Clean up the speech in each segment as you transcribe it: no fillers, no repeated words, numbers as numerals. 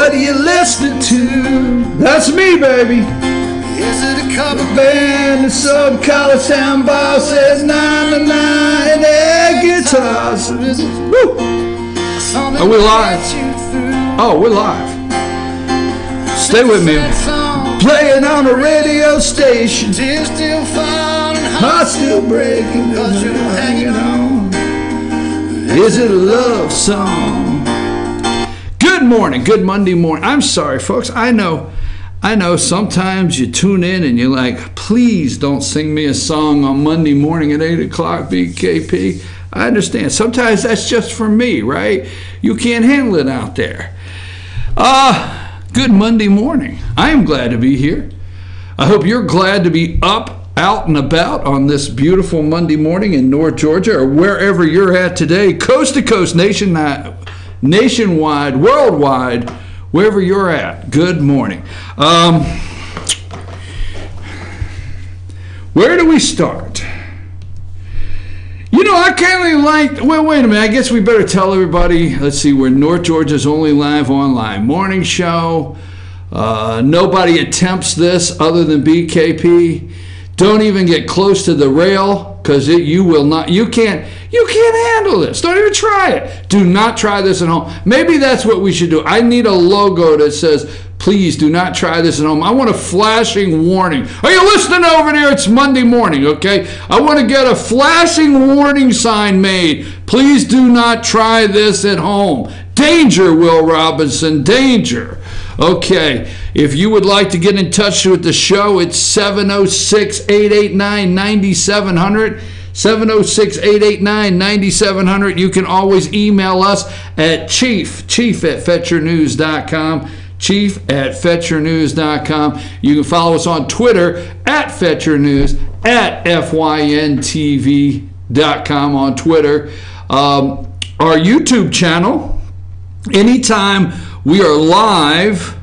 What are you listening to? That's me, baby. Is it a cover Band and some college town bar says 9 and air guitars. Woo! Are we live? Oh, we're live. Stay with me. Playing on a radio station. Tears still falling, Heart still breaking. cause you're hanging on. Is it a love song? Good morning. Good Monday morning. I'm sorry, folks. I know sometimes you tune in and you're like, please don't sing me a song on Monday morning at 8 o'clock, BKP. I understand. Sometimes that's just for me, right? You can't handle it out there. Good Monday morning. I am glad to be here. I hope you're glad to be up, out, and about on this beautiful Monday morning in North Georgia or wherever you're at today, coast to coast, nationwide, worldwide, wherever you're at. Good morning. Where do we start? You know, I kind of like, well, wait a minute. I guess we better tell everybody. Let's see, we're North Georgia's only live online morning show. Nobody attempts this other than BKP. Don't even get close to the rail because you will not. You can't handle this. Don't even try it. Do not try this at home. Maybe that's what we should do. I need a logo that says, please do not try this at home. I want a flashing warning. Are you listening over there? It's Monday morning, okay? I want to get a flashing warning sign made. Please do not try this at home. Danger, Will Robinson, danger. Okay, if you would like to get in touch with the show, it's 706-889-9700. 706-889-9700. You can always email us at chief@fetchernews.com. chief@fetchernews.com. You can follow us on Twitter at FetcherNews, at FYNTV.com on Twitter. Our YouTube channel, anytime we are live,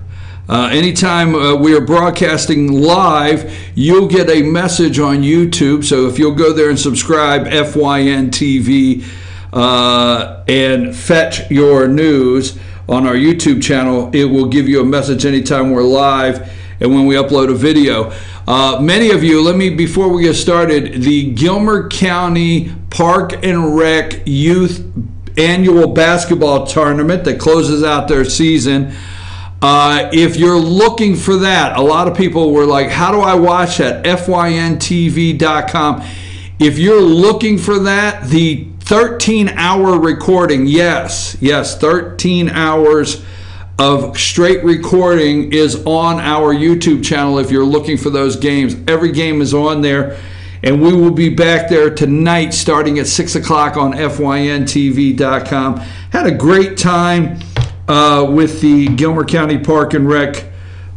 anytime we are broadcasting live, you'll get a message on YouTube. So if you'll go there and subscribe, FYNTV and Fetch Your News on our YouTube channel, it will give you a message anytime we're live and when we upload a video. Many of you, before we get started, the Gilmer County Park and Rec Youth Annual Basketball Tournament that closes out their season. If you're looking for that, a lot of people were like, how do I watch that? FYNTV.com. If you're looking for that, the 13-hour recording, yes, 13 hours of straight recording is on our YouTube channel if you're looking for those games. Every game is on there, and we will be back there tonight starting at 6 o'clock on FYNTV.com. Had a great time with the Gilmer County Park and Rec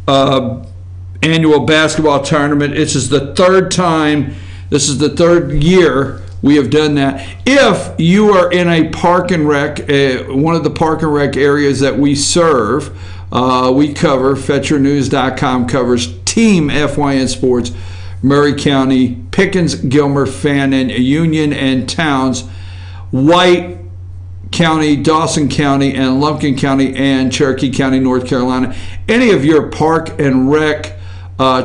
Annual Basketball Tournament. This is the third year we have done that. If you are in a park and rec, one of the park and rec areas that we serve, we cover, FetcherNews.com covers Team FYN Sports, Murray County, Pickens, Gilmer, Fannin, Union, and Towns, White County, Dawson County, and Lumpkin County, and Cherokee County, North Carolina. Any of your park and rec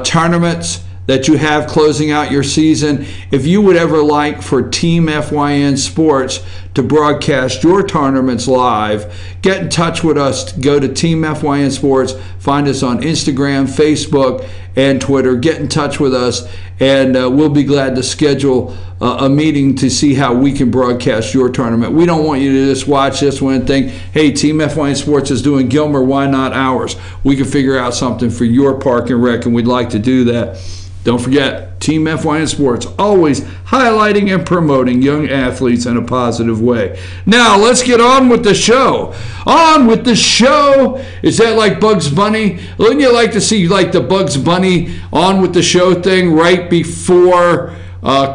tournaments that you have closing out your season, if you would ever like for Team FYN Sports to broadcast your tournaments live, get in touch with us. Go to Team FYN Sports, find us on Instagram, Facebook, and Twitter. Get in touch with us, and we'll be glad to schedule a meeting to see how we can broadcast your tournament. We don't want you to just watch this one and think, hey, Team FYN Sports is doing Gilmer, why not ours? We can figure out something for your park and rec, and we'd like to do that. Don't forget, Team FYN Sports, always highlighting and promoting young athletes in a positive way. Now, let's get on with the show. On with the show. Is that like Bugs Bunny? Wouldn't you like to see like the Bugs Bunny on with the show thing right before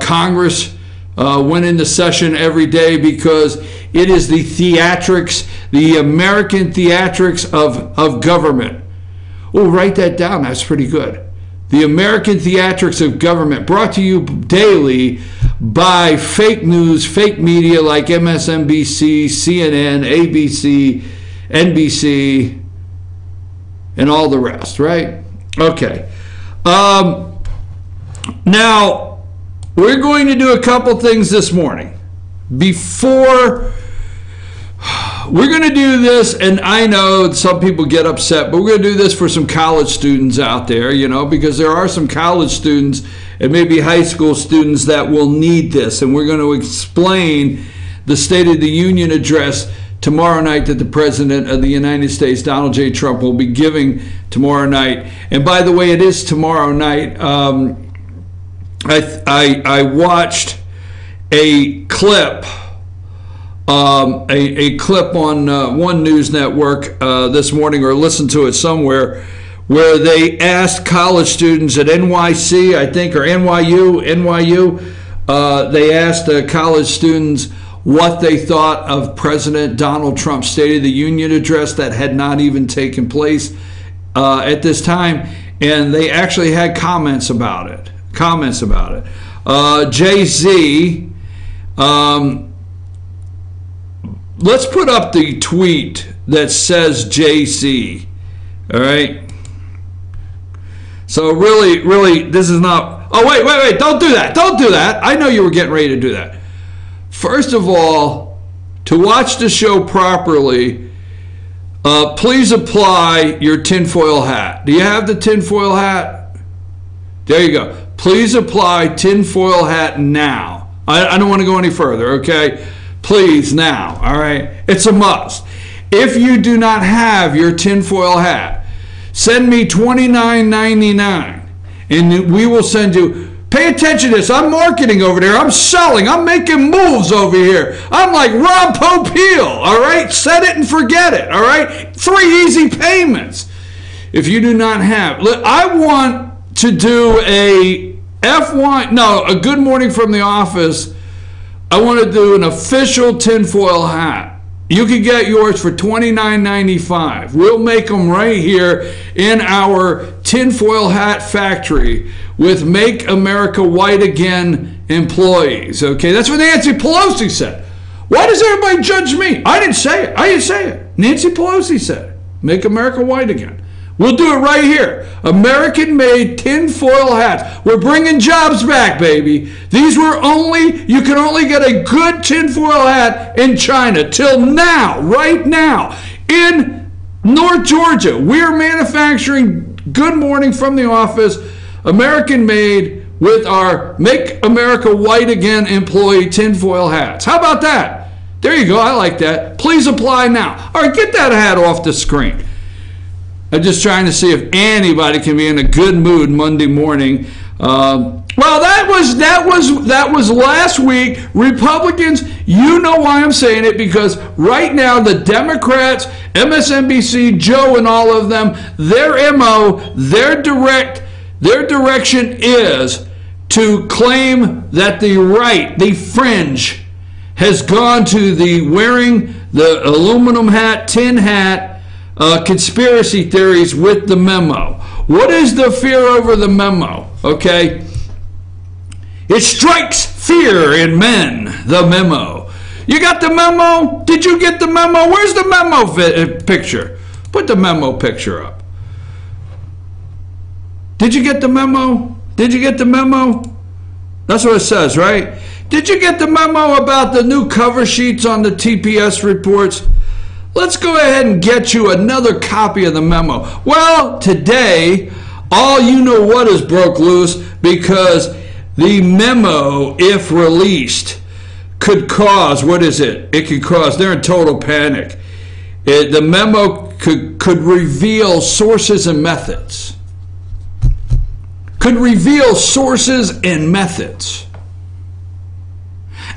Congress went into session every day? Because it is the theatrics, the American theatrics of government. Oh, write that down. That's pretty good. The American theatrics of government, brought to you daily by fake news, fake media like MSNBC, CNN, ABC, NBC, and all the rest, right? Okay. Now, we're going to do a couple things this morning. Before, we're going to do this, and I know some people get upset, but we're going to do this for some college students out there, you know, because there are some college students and maybe high school students that will need this, and we're going to explain the State of the Union address tomorrow night that the President of the United States, Donald J. Trump, will be giving tomorrow night. And by the way, it is tomorrow night. I watched a clip, a clip on one news network this morning, or listened to it somewhere, where they asked college students at NYC, I think, or NYU, they asked college students what they thought of President Donald Trump's State of the Union address that had not even taken place at this time, and they actually had comments about it. Jay-Z, let's put up the tweet that says JC, all right? So really, this is not, oh, wait, don't do that. I know you were getting ready to do that. First of all, to watch the show properly, please apply your tinfoil hat. Do you have the tinfoil hat? There you go. Please apply tinfoil hat now. I don't want to go any further, okay? Please, now, all right? It's a must. If you do not have your tinfoil hat, send me $29.99, and we will send you. Pay attention to this. I'm marketing over there. I'm selling. I'm making moves over here. I'm like Rob Popeil, all right? Set it and forget it, all right? 3 easy payments. If you do not have, look, I want to do a Good Morning from the Office. I want to do an official tinfoil hat. You can get yours for $29.95. We'll make them right here in our tinfoil hat factory with Make America White Again employees. Okay, that's what Nancy Pelosi said. Why does everybody judge me? I didn't say it. Nancy Pelosi said it. Make America White Again. We'll do it right here. American-made tinfoil hats. We're bringing jobs back, baby. You can only get a good tinfoil hat in China till now, right now. In North Georgia, we're manufacturing Good Morning from the Office, American-made, with our Make America White Again employee tinfoil hats. How about that? There you go. I like that. Please apply now. All right, get that hat off the screen. I'm just trying to see if anybody can be in a good mood Monday morning. Well, that was last week. Republicans, you know why I'm saying it, because right now the Democrats, MSNBC, Joe, and all of them, their MO, their direction is to claim that the right, the fringe, has gone to the wearing the aluminum hat, tin hat, conspiracy theories with the memo. What is the fear over the memo? Okay. It strikes fear in men, the memo. You got the memo? Did you get the memo? Where's the memo picture? Put the memo picture up. Did you get the memo? Did you get the memo? That's what it says, right? Did you get the memo about the new cover sheets on the TPS reports? Let's go ahead and get you another copy of the memo. Well, today, all you know what is broke loose, because the memo, if released, could cause, what is it? It could cause, they're in total panic. The memo could reveal sources and methods. Could reveal sources and methods.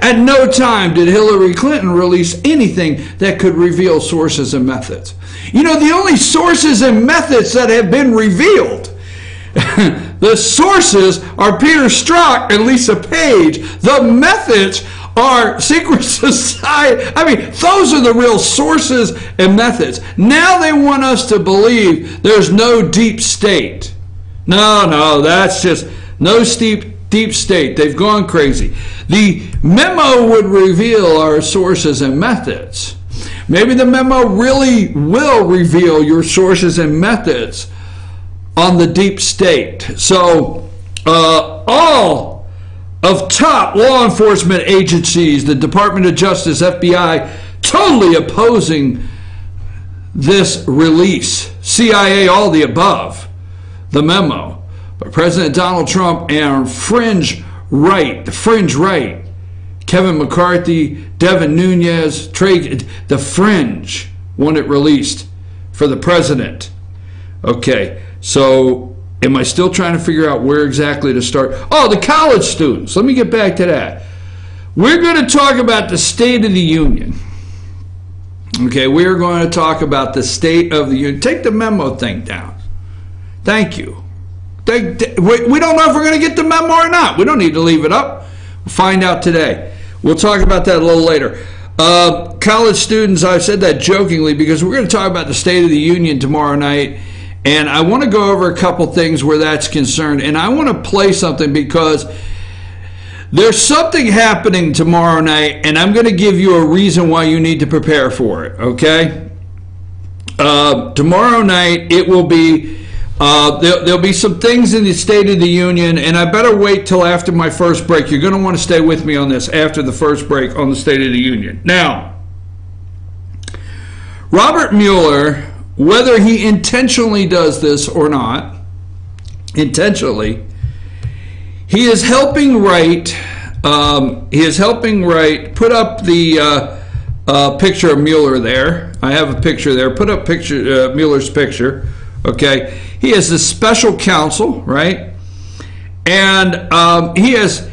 At no time did Hillary Clinton release anything that could reveal sources and methods. You know, the only sources and methods that have been revealed, the sources are Peter Strzok and Lisa Page. The methods are secret society. I mean, those are the real sources and methods. Now they want us to believe there's no deep state. No, that's just no deep state. They've gone crazy. The memo would reveal our sources and methods. Maybe the memo really will reveal your sources and methods on the deep state. So all of top law enforcement agencies, the Department of Justice, FBI, totally opposing this release. CIA, all the above, the memo. But President Donald Trump and the fringe right, Kevin McCarthy, Devin Nunes, the fringe want it released for the president. Okay, so am I still trying to figure out where exactly to start? Oh, the college students. Let me get back to that. We're going to talk about the State of the Union. Okay, we're going to talk about the State of the Union. Take the memo thing down. Thank you. We don't know if we're going to get the memo or not. We don't need to leave it up. We'll find out today. We'll talk about that a little later. College students, I said that jokingly because we're going to talk about the State of the Union tomorrow night. And I want to go over a couple things where that's concerned. And I want to play something because there's something happening tomorrow night. And I'm going to give you a reason why you need to prepare for it. Okay? Tomorrow night, it will be... There'll be some things in the State of the Union, and I better wait till after my first break. You're going to want to stay with me on this after the first break on the State of the Union. Now, Robert Mueller, whether he intentionally does this or not, intentionally, he is helping write, put up the picture of Mueller there. I have a picture there. Put up Mueller's picture. Okay, he is the special counsel, right? And he is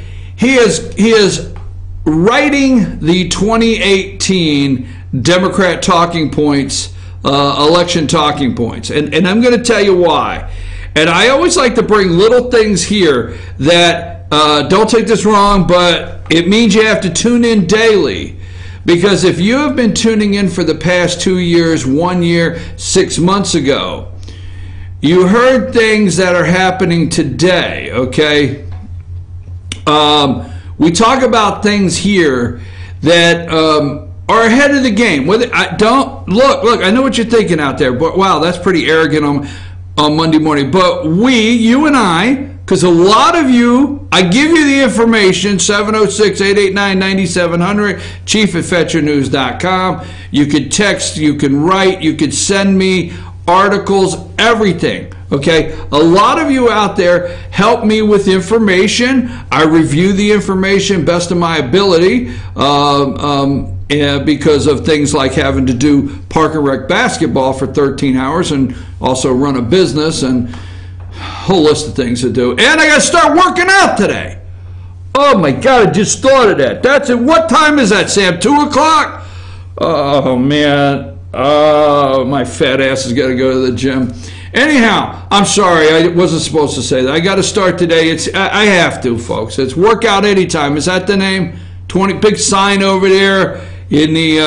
writing the 2018 Democrat talking points, election talking points, and I'm going to tell you why. And I always like to bring little things here that don't take this wrong, but it means you have to tune in daily. Because if you have been tuning in for the past 2 years, 1 year, 6 months ago, you heard things that are happening today, okay? We talk about things here that are ahead of the game. Look, I know what you're thinking out there, but wow, that's pretty arrogant on Monday morning. But you and I, because a lot of you, I give you the information, 706-889-9700, chief@fetchernews.com. You could text, you can write, you could send me articles, everything. Okay, a lot of you out there help me with information. I review the information best of my ability because of things like having to do park and rec basketball for 13 hours and also run a business and a whole list of things to do. And I got to start working out today. Oh my God, I just thought of that. That's it. What time is that, Sam? 2 o'clock? Oh man. Oh, my fat ass has got to go to the gym. Anyhow, I'm sorry, I wasn't supposed to say that. I got to start today. I have to, folks. It's workout anytime. Is that the name? 20 big sign over there in the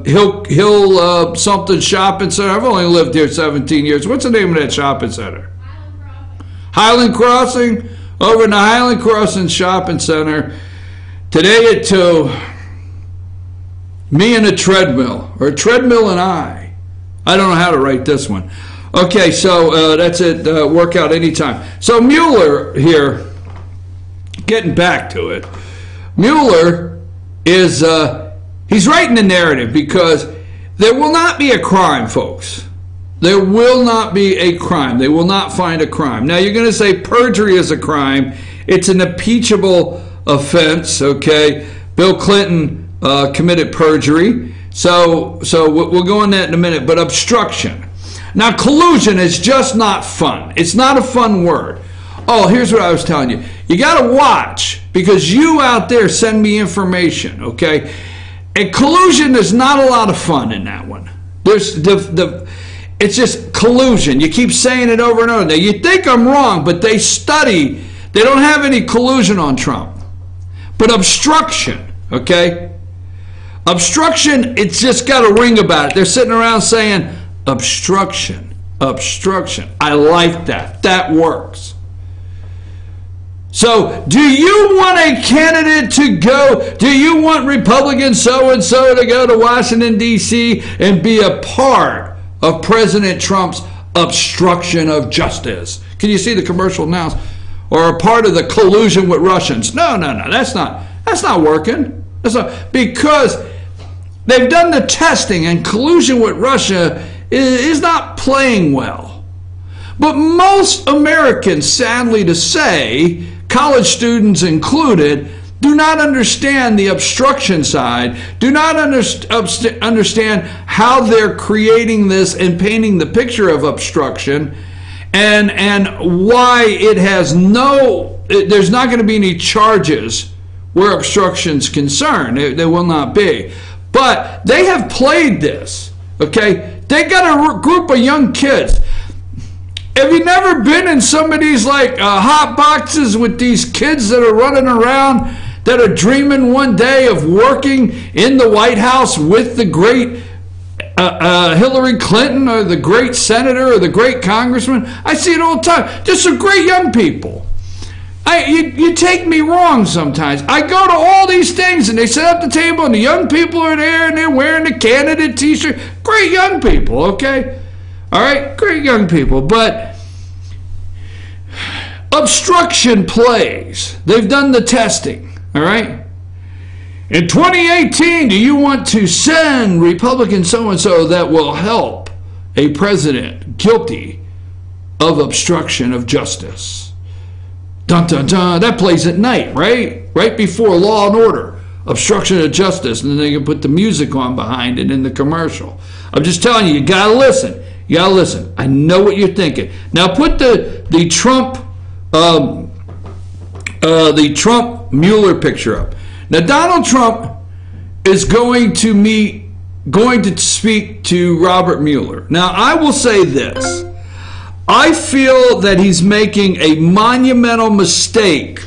Hill something shopping center. I've only lived here 17 years. What's the name of that shopping center? Highland Crossing. Over in the Highland Crossing Shopping Center. Today at 2. Me and a treadmill, or a treadmill and I. I don't know how to write this one. Okay, so that's it. Workout anytime. So Mueller here, getting back to it. Mueller is, he's writing the narrative because there will not be a crime, folks. There will not be a crime. They will not find a crime. Now, you're going to say perjury is a crime. It's an impeachable offense, okay? Bill Clinton committed perjury. So we'll go on that in a minute. But obstruction. Now, collusion is just not fun. It's not a fun word. Oh, here's what I was telling you. You got to watch because you out there send me information, okay? And collusion is not a lot of fun in that one. It's just collusion. You keep saying it over and over. Now, you think I'm wrong, but they study. They don't have any collusion on Trump. But obstruction, okay? Obstruction, it's just got a ring about it. They're sitting around saying, obstruction, obstruction. I like that. That works. So, do you want a candidate to go? Do you want Republican so-and-so to go to Washington, D.C. and be a part of President Trump's obstruction of justice? Can you see the commercial now? Or a part of the collusion with Russians? No, that's not working. That's not, because they've done the testing, and collusion with Russia is not playing well. But most Americans, sadly to say, college students included, do not understand the obstruction side, do not understand how they're creating this and painting the picture of obstruction, and why it has there's not going to be any charges where obstruction's concerned. There will not be. But they have played this, okay? They got a group of young kids. Have you never been in some of these hot boxes with these kids that are running around that are dreaming one day of working in the White House with the great Hillary Clinton or the great senator or the great congressman? I see it all the time. Just some great young people. You take me wrong sometimes. I go to all these things and they set up the table and the young people are there and they're wearing the candidate t-shirt. Great young people, okay? All right, great young people, but obstruction plays. They've done the testing, all right? In 2018, do you want to send Republican so-and-so that will help a president guilty of obstruction of justice? Dun, dun, dun. That plays at night, right? Right before Law and Order. Obstruction of justice, and then they can put the music on behind it in the commercial. I'm just telling you, you got to listen. You gotta listen. I know what you're thinking. Now put the Trump Mueller picture up. Now Donald Trump is going to speak to Robert Mueller. Now I will say this. I feel that he's making a monumental mistake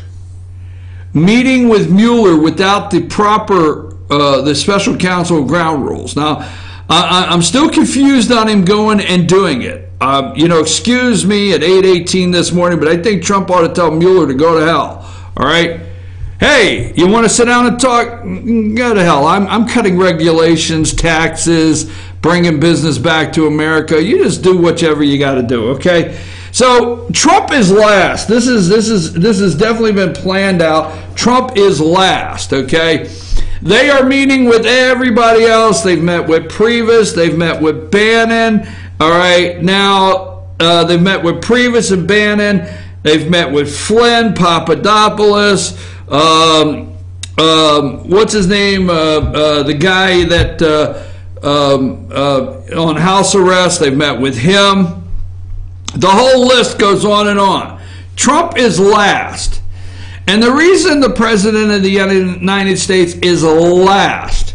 meeting with Mueller without the proper the special counsel ground rules. Now I'm still confused on him going and doing it. Excuse me at 8:18 this morning, but I think Trump ought to tell Mueller to go to hell. All right? Hey, you want to sit down and talk? Go to hell. I'm cutting regulations, taxes, bringing business back to America. You just do whatever you got to do, okay? So Trump is last. This has definitely been planned out. Trump is last, okay? They are meeting with everybody else. They've met with Priebus. They've met with Bannon. All right. Now, they've met with Priebus and Bannon. They've met with Flynn, Papadopoulos. What's his name? The guy that on house arrest. They've met with him. The whole list goes on and on. Trump is last. And the reason the President of the United States is last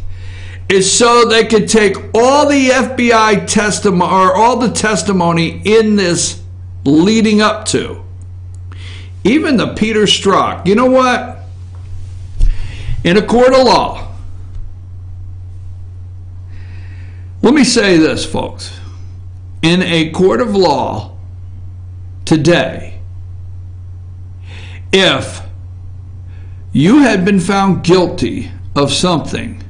is so they could take all the FBI testimony, or all the testimony in this leading up to. Even the Peter Strzok. You know what? In a court of law, let me say this, folks. In a court of law today, if you had been found guilty of something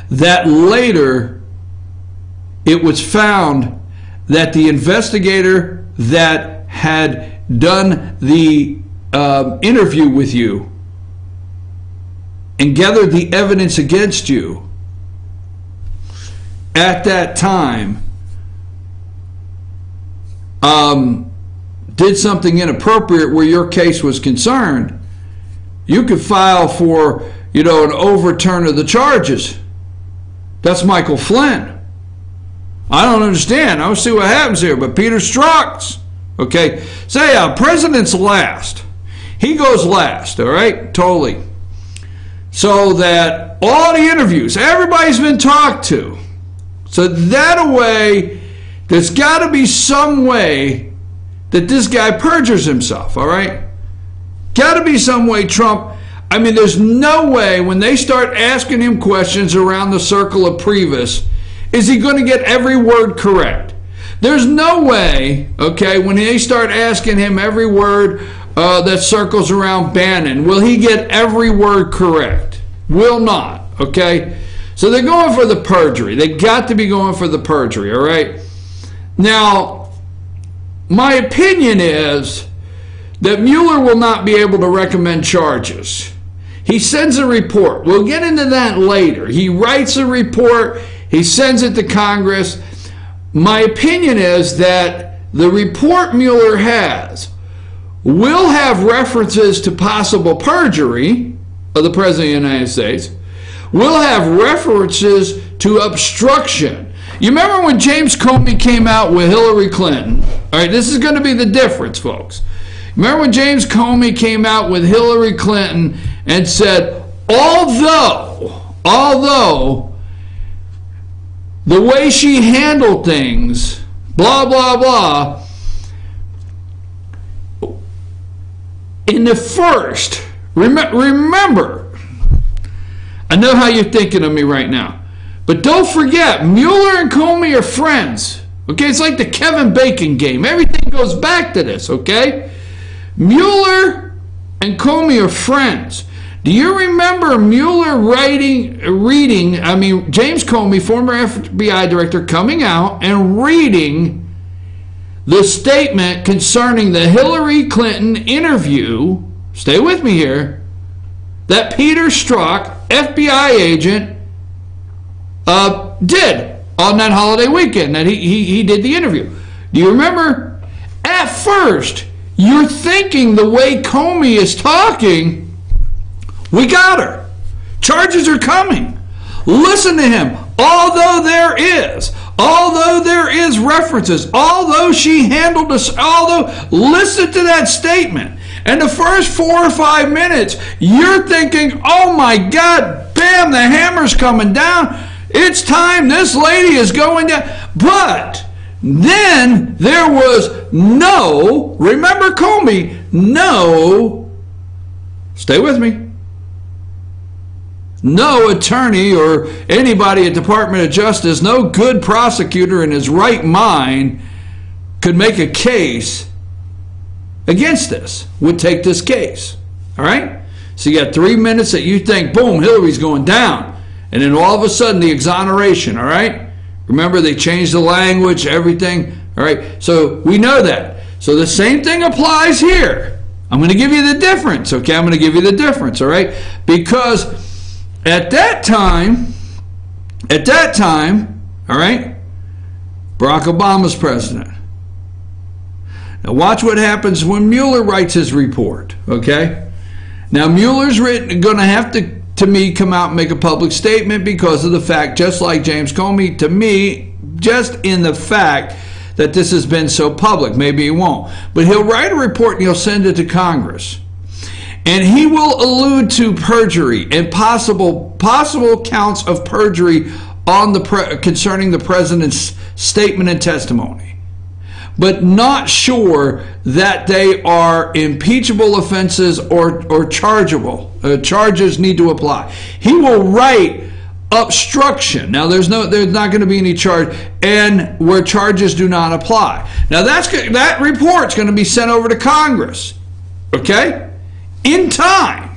that later it was found that the investigator that had done the interview with you and gathered the evidence against you at that time did something inappropriate where your case was concerned, you could file for, an overturn of the charges. That's Michael Flynn. I don't understand. I'll see what happens here. But Peter Strzok's, okay? Say, president's last. He goes last, all right? Totally. So that all the interviews, everybody's been talked to. So that way, there's got to be some way that this guy perjures himself, all right? Got to be some way Trump, there's no way when they start asking him questions around the circle of Priebus, is he going to get every word correct? There's no way, okay, when they start asking him every word that circles around Bannon, will he get every word correct? Will not, okay? So they're going for the perjury. They got to be going for the perjury, all right? Now, my opinion is that Mueller will not be able to recommend charges. He sends a report. We'll get into that later. He writes a report. He sends it to Congress. My opinion is that the report Mueller has will have references to possible perjury of the President of the United States, will have references to obstruction. You remember when James Comey came out with Hillary Clinton? All right, this is going to be the difference, folks. Remember when James Comey came out with Hillary Clinton and said, although the way she handled things, blah, blah, blah, in the first, remember, I know how you're thinking of me right now, but don't forget, Mueller and Comey are friends. Okay, it's like the Kevin Bacon game. Everything goes back to this, okay? Mueller and Comey are friends. Do you remember Mueller James Comey, former FBI director, coming out and reading the statement concerning the Hillary Clinton interview, stay with me here, that Peter Strzok, FBI agent, did on that holiday weekend that he did the interview. Do you remember? At first, you're thinking the way Comey is talking, we got her. Charges are coming. Listen to him. Although there is references, although she handled us, listen to that statement. And the first 4 or 5 minutes, you're thinking, oh my God, bam, the hammer's coming down. It's time, this lady is going down. But then there was remember Comey, stay with me, no attorney or anybody at Department of Justice, no good prosecutor in his right mind could make a case against this, would take this case. All right? So you got 3 minutes that you think, boom, Hillary's going down. And then all of a sudden the exoneration, all right? Remember, they changed the language, everything, all right? So we know that. So the same thing applies here. I'm going to give you the difference, okay? I'm going to give you the difference, all right? Because at that time, all right, Barack Obama's president. Now watch what happens when Mueller writes his report, okay? Now Mueller's going to have to me, come out and make a public statement because of the fact, just like James Comey, to me, just in the fact that this has been so public. Maybe he won't. But he'll write a report and he'll send it to Congress. And he will allude to perjury and possible counts of perjury on concerning the president's statement and testimony, but not sure that they are impeachable offenses or chargeable. Charges need to apply. He will write obstruction. Now, there's not going to be any charge, and where charges do not apply. Now, that report's going to be sent over to Congress, okay? In time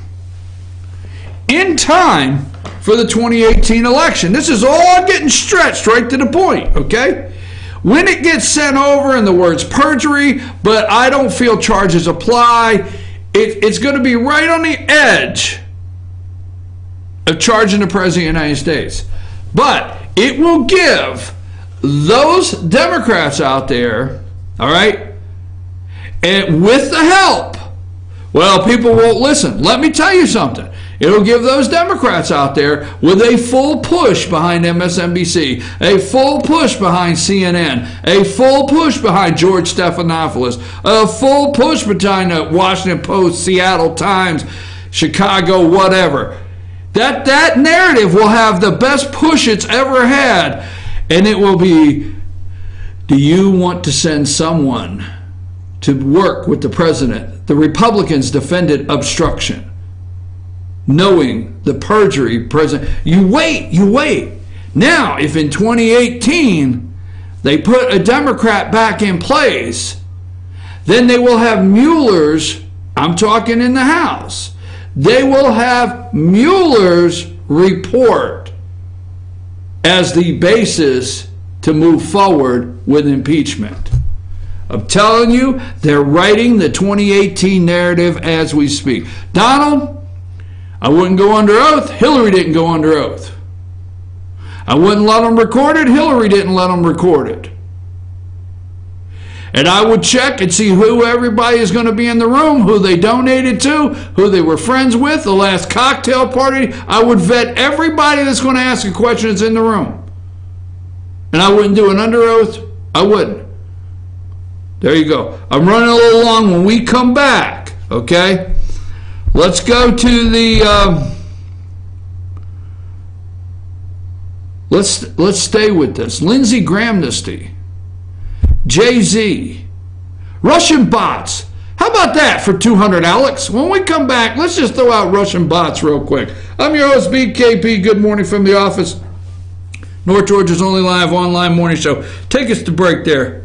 for the 2018 election. This is all getting stretched right to the point, okay? When it gets sent over and the words perjury, but I don't feel charges apply, it's going to be right on the edge of charging the President of the United States. But it will give those Democrats out there, all right, and with the help, well, people won't listen. Let me tell you something. It'll give those Democrats out there with a full push behind MSNBC, a full push behind CNN, a full push behind George Stephanopoulos, a full push behind the Washington Post, Seattle Times, Chicago, whatever. That narrative will have the best push it's ever had. And it will be, do you want to send someone to work with the president? The Republicans defended obstruction, knowing the perjury president. You wait. Now, if in 2018 they put a Democrat back in place, then they will have Mueller's I'm talking in the House. They will have Mueller's report as the basis to move forward with impeachment. I'm telling you, they're writing the 2018 narrative as we speak. Donald, I wouldn't go under oath. Hillary didn't go under oath. I wouldn't let them record it. Hillary didn't let them record it. And I would check and see who everybody is going to be in the room, who they donated to, who they were friends with, the last cocktail party. I would vet everybody that's going to ask a question that's in the room. And I wouldn't do an under oath. I wouldn't. There you go. I'm running a little long. When we come back, okay, let's go to the... Let's stay with this. Lindsey Grahamnesty. Jay-Z, Russian bots. How about that for 200, Alex? When we come back, let's just throw out Russian bots real quick. I'm your host, BKP. Good morning from the office. North Georgia's only live online morning show. Take us to break there.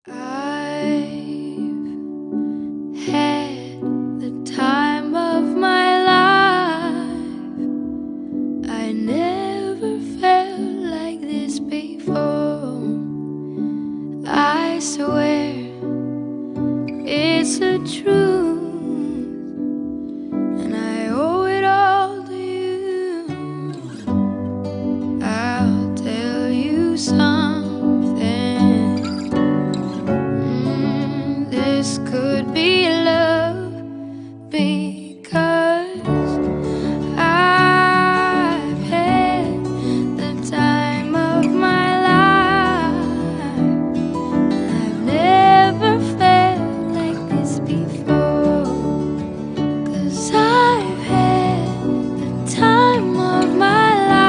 I've had the time of my life. I never felt like this before. I swear it's the truth, and I owe it all to you. I'll tell you something. This could be love because I've had the time of my life. I've never felt like this before, 'cause I've had the time of my life.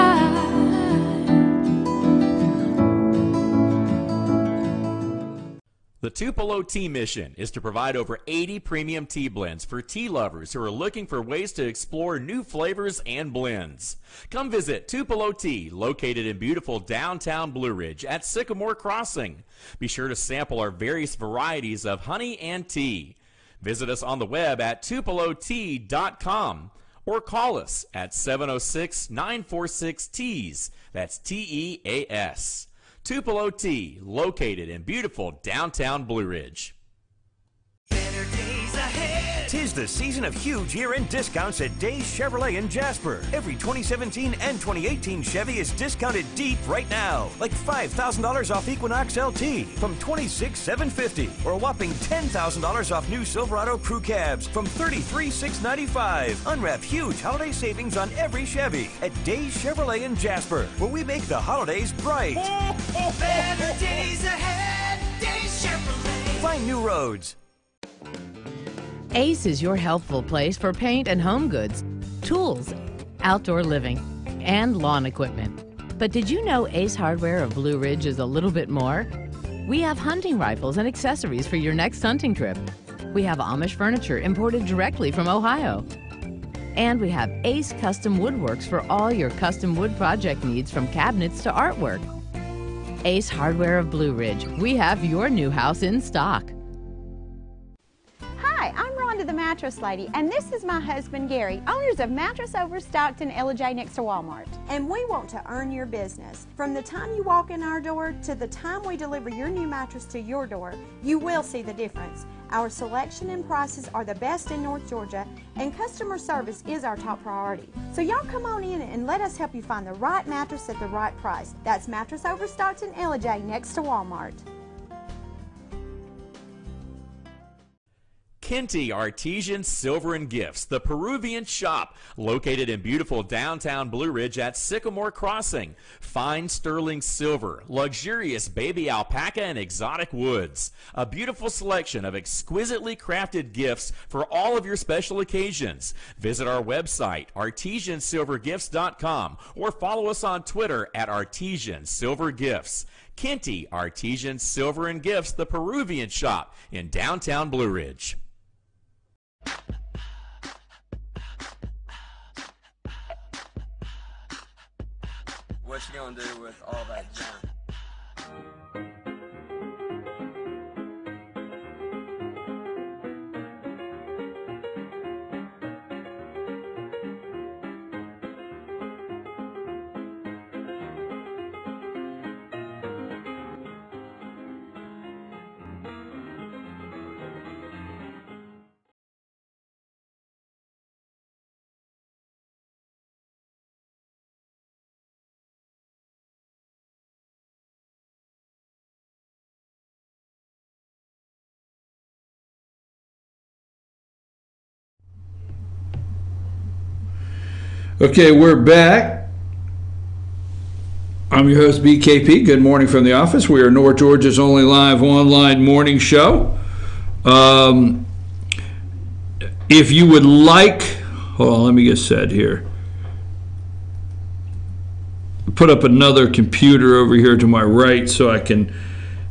The Tupelo Tea Mission is to provide over 80 premium tea blends for tea lovers who are looking for ways to explore new flavors and blends. Come visit Tupelo Tea, located in beautiful downtown Blue Ridge at Sycamore Crossing. Be sure to sample our various varieties of honey and tea. Visit us on the web at tupelotea.com or call us at 706-946-TEAS. That's TEAS. Tupelo Tea, located in beautiful downtown Blue Ridge. Better days ahead. 'Tis the season of huge year-end discounts at Days Chevrolet in Jasper. Every 2017 and 2018 Chevy is discounted deep right now. Like $5,000 off Equinox LT from $26,750, or a whopping $10,000 off new Silverado Crew Cabs from $33,695. Unwrap huge holiday savings on every Chevy at Days Chevrolet in Jasper, where we make the holidays bright. Better days ahead, Days Chevrolet. Find new roads. Ace is your healthful place for paint and home goods, tools, outdoor living, and lawn equipment. But did you know Ace Hardware of Blue Ridge is a little bit more? We have hunting rifles and accessories for your next hunting trip. We have Amish furniture imported directly from Ohio. And we have Ace Custom Woodworks for all your custom wood project needs, from cabinets to artwork. Ace Hardware of Blue Ridge. We have your new house in stock. Hi, I'm Rhonda the Mattress Lady, and this is my husband Gary, owners of Mattress Overstocked in LJ next to Walmart. And we want to earn your business. From the time you walk in our door to the time we deliver your new mattress to your door, you will see the difference. Our selection and prices are the best in North Georgia, and customer service is our top priority. So y'all come on in and let us help you find the right mattress at the right price. That's Mattress Overstocked in LJ next to Walmart. Kenty Artesian Silver and Gifts, the Peruvian shop, located in beautiful downtown Blue Ridge at Sycamore Crossing. Fine sterling silver, luxurious baby alpaca and exotic woods. A beautiful selection of exquisitely crafted gifts for all of your special occasions. Visit our website, artesiansilvergifts.com, or follow us on Twitter at Artesian Silver Gifts. Kenty Artesian Silver and Gifts, the Peruvian shop in downtown Blue Ridge. you gonna do with all that junk? Okay, we're back. I'm your host, BKP. Good morning from the office. We are North Georgia's only live online morning show. If you would like, hold on, let me get set here. Put up another computer over here to my right so I can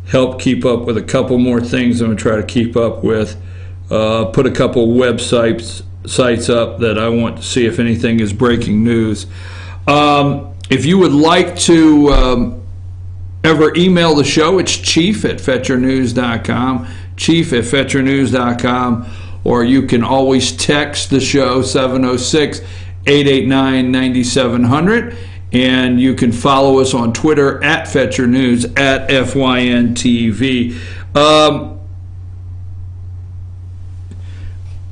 help keep up with a couple more things I'm going to try to keep up with. Put a couple websites up that I want to see if anything is breaking news. If you would like to ever email the show, it's chief@fetchernews.com, chief@fetchernews.com, or you can always text the show 706-889-9700, and you can follow us on Twitter at FetcherNews, at FYNTV.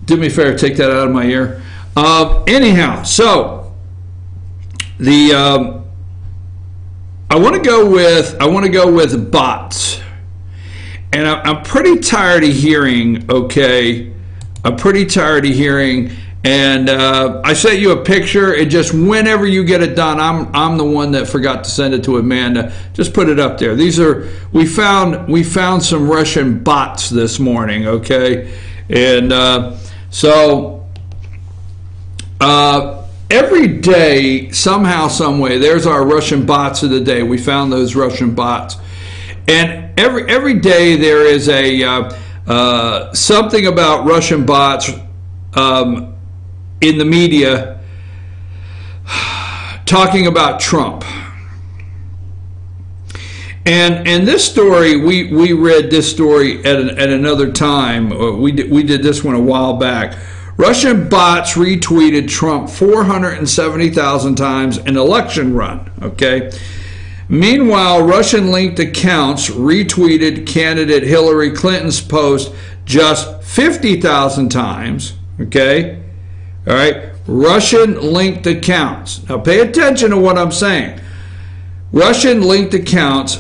Do me a favor, take that out of my ear. Anyhow, so I want to go with bots, and I'm pretty tired of hearing. Okay, I'm pretty tired of hearing. And I sent you a picture. And just whenever you get it done, I'm the one that forgot to send it to Amanda. Just put it up there. These are we found some Russian bots this morning. Okay, and so every day, somehow, some way, there's our Russian bots of the day. We found those Russian bots, and every day there is a something about Russian bots in the media talking about Trump. And this story, we read this story at another time. We did this one a while back. Russian bots retweeted Trump 470,000 times in election run. Okay. Meanwhile, Russian-linked accounts retweeted candidate Hillary Clinton's post just 50,000 times. Okay. All right. Russian-linked accounts. Now, pay attention to what I'm saying. Russian-linked accounts,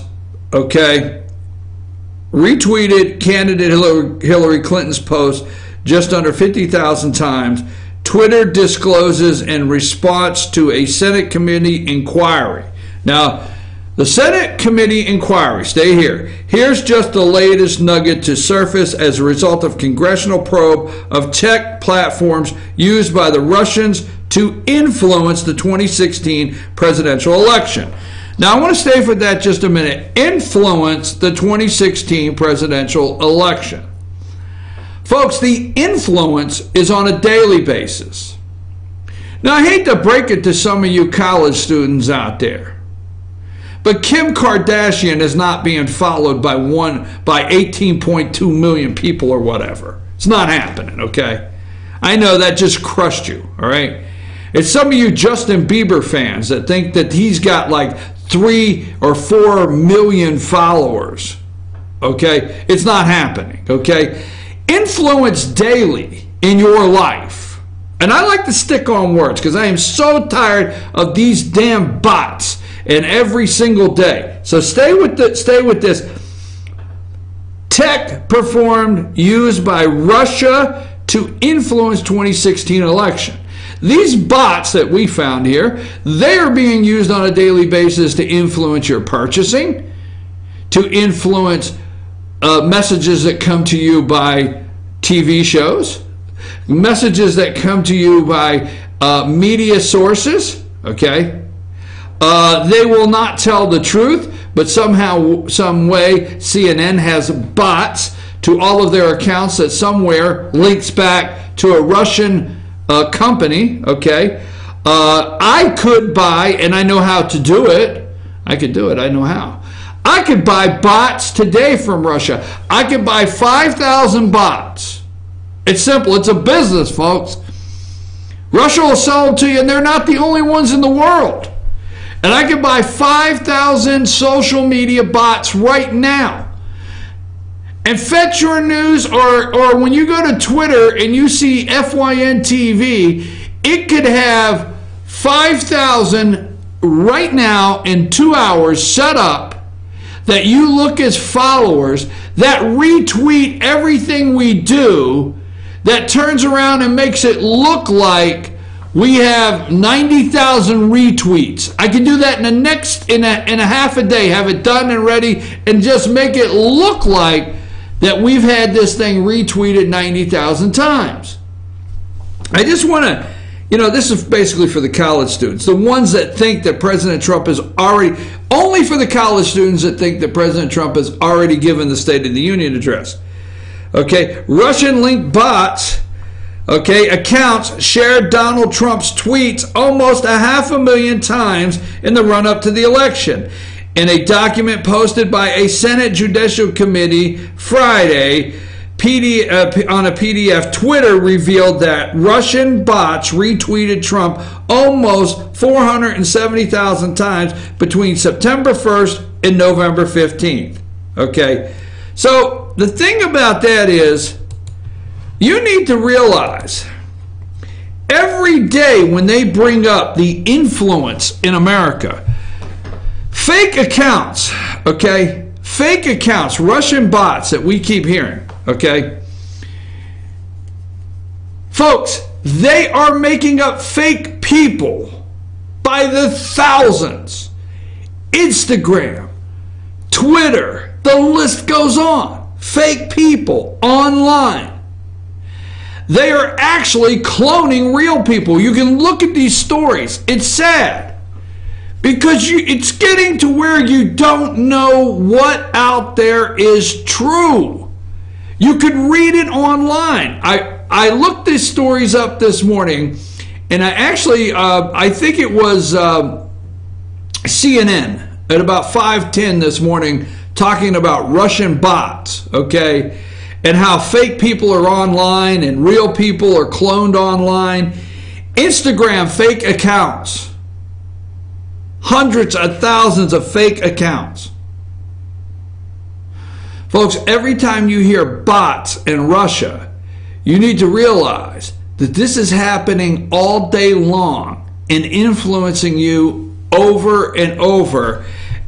okay, retweeted candidate Hillary Clinton's post just under 50,000 times. Twitter discloses in response to a Senate committee inquiry. Now, the Senate committee inquiry, stay here. Here's just the latest nugget to surface as a result of congressional probe of tech platforms used by the Russians to influence the 2016 presidential election. Now, I want to stay for that just a minute. Influence the 2016 presidential election. Folks, the influence is on a daily basis. Now, I hate to break it to some of you college students out there, but Kim Kardashian is not being followed by 18.2 million people or whatever. It's not happening, okay? I know that just crushed you, all right? It's some of you Justin Bieber fans that think that he's got like 3 or 4 million followers, okay? It's not happening, okay? Influence daily in your life. And I like to stick on words because I am so tired of these damn bots and every single day. So stay with this. Tech performed used by Russia to influence 2016 election. These bots that we found here, they are being used on a daily basis to influence your purchasing, to influence messages that come to you by TV shows, messages that come to you by media sources, okay? They will not tell the truth, but somehow, some way, CNN has bots to all of their accounts that somewhere links back to a Russian company, okay? I could buy, and I know how to do it, I could do it. I know how. I could buy bots today from Russia. I could buy 5,000 bots. It's simple. It's a business, folks. Russia will sell them to you, and they're not the only ones in the world. And I could buy 5,000 social media bots right now. And fetch your news, or when you go to Twitter and you see FYN TV, it could have 5,000 right now in 2 hours set up that you look as followers that retweet everything we do, that turns around and makes it look like we have 90,000 retweets. I can do that in a half a day, have it done and ready, and just make it look like that we've had this thing retweeted 90,000 times. I just want to, this is basically for the college students, the ones that think that President Trump is only for the college students that think that President Trump has already given the State of the Union address. Okay, Russian-linked bots, accounts shared Donald Trump's tweets almost 500,000 times in the run-up to the election. In a document posted by a Senate Judicial Committee Friday on a PDF, Twitter revealed that Russian bots retweeted Trump almost 470,000 times between September 1st and November 15th. Okay, so the thing about that is, you need to realize every day when they bring up the influence in America, fake accounts, fake accounts, Russian bots that we keep hearing, folks, they are making up fake people by the thousands. Instagram, Twitter, the list goes on. Fake people online. They are actually cloning real people. You can look at these stories. It's sad. Because it's getting to where you don't know what out there is true. You could read it online. I looked these stories up this morning, and I think it was CNN at about 5:10 this morning talking about Russian bots, and how fake people are online and real people are cloned online. Instagram fake accounts. Hundreds of thousands of fake accounts. Folks, every time you hear bots in Russia, you need to realize that this is happening all day long and influencing you over and over.